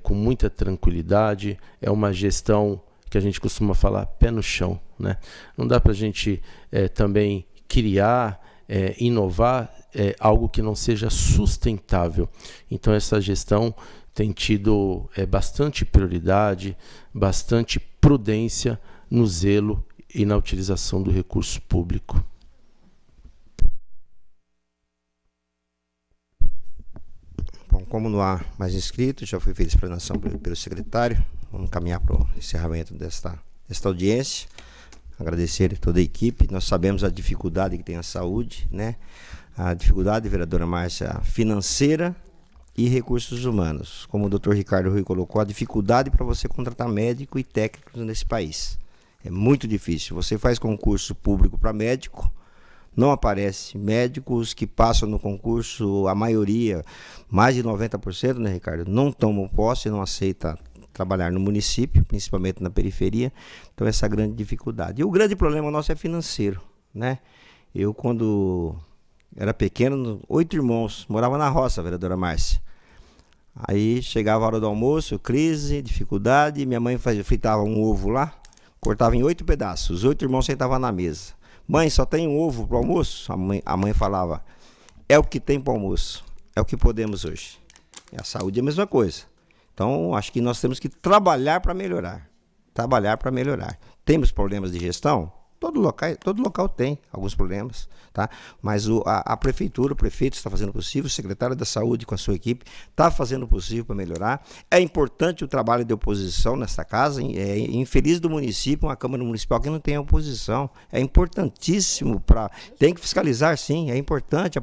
com muita tranquilidade, é uma gestão que a gente costuma falar pé no chão, né? Não dá para a gente também criar, inovar algo que não seja sustentável. Então essa gestão tem tido bastante prioridade, bastante prudência no zelo e na utilização do recurso público. Bom, como não há mais inscritos, já foi feita a explanação pelo secretário, vamos caminhar para o encerramento desta audiência. Agradecer a toda a equipe. Nós sabemos a dificuldade que tem a saúde, né? A dificuldade, vereadora Márcia, financeira e recursos humanos. Como o doutor Ricardo Rui colocou, a dificuldade para você contratar médico e técnicos nesse país. É muito difícil. Você faz concurso público para médico, não aparece. Médicos que passam no concurso, a maioria, mais de 90%, né, Ricardo, não tomam posse, não aceita trabalhar no município, principalmente na periferia. Então essa grande dificuldade. E o grande problema nosso é financeiro, né? Eu, quando era pequeno, 8 irmãos, morava na roça, vereadora Márcia. Aí chegava a hora do almoço, crise, dificuldade, minha mãe fritava um ovo lá, cortava em 8 pedaços, os 8 irmãos sentavam na mesa. Mãe, só tem um ovo para o almoço? A mãe falava, é o que tem para o almoço, é o que podemos hoje. E a saúde é a mesma coisa. Então, acho que nós temos que trabalhar para melhorar. Trabalhar para melhorar. Temos problemas de gestão? Todo local tem alguns problemas, tá? Mas a prefeitura, o prefeito está fazendo o possível, o secretário da Saúde com a sua equipe está fazendo o possível para melhorar. É importante o trabalho de oposição nesta casa. É infeliz do município, uma Câmara Municipal que não tem oposição. É importantíssimo, tem que fiscalizar, sim. É importante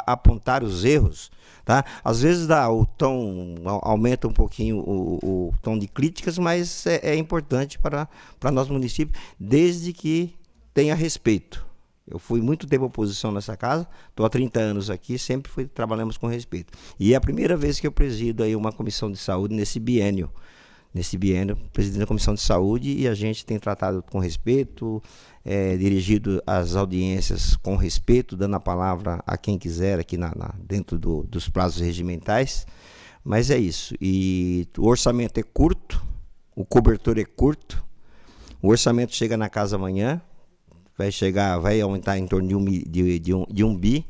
apontar os erros. Tá? Às vezes o tom aumenta um pouquinho o tom de críticas, mas é importante para nosso município, desde que tenha respeito. Eu fui muito tempo oposição nessa casa, estou há 30 anos aqui, sempre trabalhamos com respeito. E é a primeira vez que eu presido aí uma comissão de saúde nesse biênio. Presidente da Comissão de Saúde, e a gente tem tratado com respeito, dirigido as audiências com respeito, dando a palavra a quem quiser aqui dentro dos prazos regimentais. Mas é isso. E o orçamento é curto, o cobertor é curto, o orçamento chega na casa amanhã, vai aumentar em torno de um bi,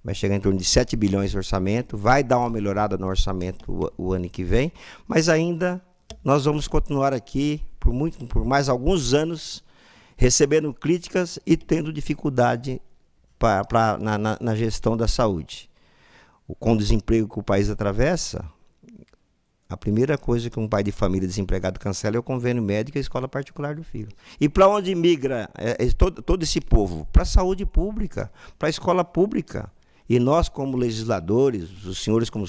vai chegar em torno de 7 bilhões de orçamento, vai dar uma melhorada no orçamento o ano que vem, mas ainda nós vamos continuar aqui por mais alguns anos recebendo críticas e tendo dificuldade na gestão da saúde. Com o desemprego que o país atravessa, a primeira coisa que um pai de família desempregado cancela é o convênio médico e a escola particular do filho. E para onde migra todo esse povo? Para a saúde pública, para a escola pública. E nós, como legisladores, os senhores como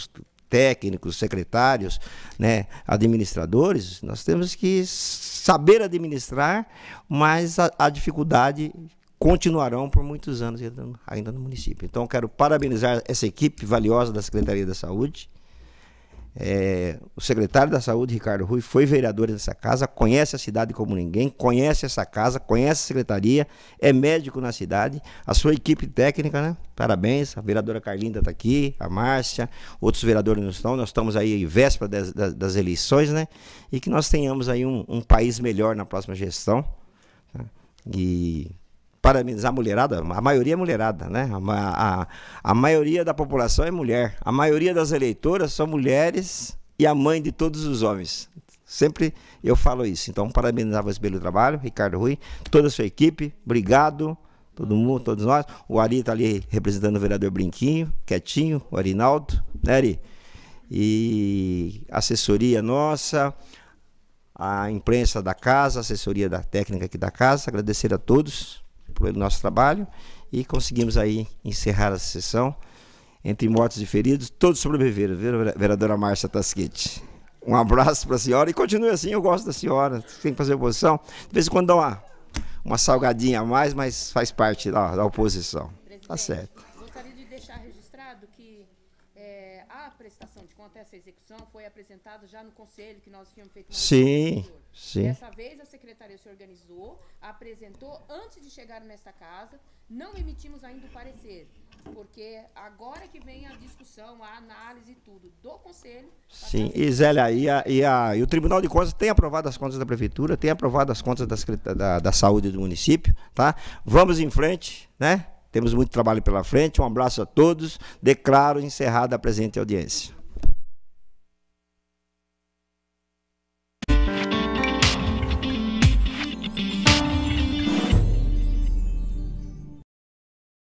técnicos, secretários, né, administradores, nós temos que saber administrar, mas a dificuldade continuarão por muitos anos ainda no município. Então, eu quero parabenizar essa equipe valiosa da Secretaria da Saúde. O secretário da Saúde, Ricardo Rui, foi vereador dessa casa, conhece a cidade como ninguém, conhece essa casa, conhece a secretaria, é médico na cidade, a sua equipe técnica, né? Parabéns, a vereadora Carlinda está aqui, a Márcia, outros vereadores não estão, nós estamos aí em véspera das eleições, né? E que nós tenhamos aí um país melhor na próxima gestão, né? E parabenizar a mulherada, a maioria é mulherada, né? A maioria da população é mulher, a maioria das eleitoras são mulheres e a mãe de todos os homens. Sempre eu falo isso. Então, parabenizar você pelo trabalho, Ricardo Rui, toda a sua equipe, obrigado, todo mundo, todos nós. O Ari está ali representando o vereador Brinquinho, quietinho, o Arinaldo, né, Ari? E assessoria nossa, a imprensa da casa, a assessoria da técnica aqui da casa, agradecer a todos pelo nosso trabalho, e conseguimos aí encerrar a sessão. Entre mortos e feridos, todos sobreviveram, viu, vereadora Márcia Tasquete? Um abraço para a senhora e continue assim, eu gosto da senhora, tem que fazer oposição. De vez em quando dá uma salgadinha a mais, mas faz parte da oposição. Tá certo. Gostaria de deixar registrado que a prestação de conta, essa execução, foi apresentada já no conselho, que nós tínhamos feito uma Sim. Dessa vez a secretaria se organizou, apresentou antes de chegar nesta casa, não emitimos ainda o parecer, porque agora que vem a discussão, a análise e tudo do conselho. Sim, e Zélia, e o Tribunal de Contas tem aprovado as contas da Prefeitura, tem aprovado as contas da saúde do município, tá? Vamos em frente, né? Temos muito trabalho pela frente, um abraço a todos, declaro encerrada a presente audiência.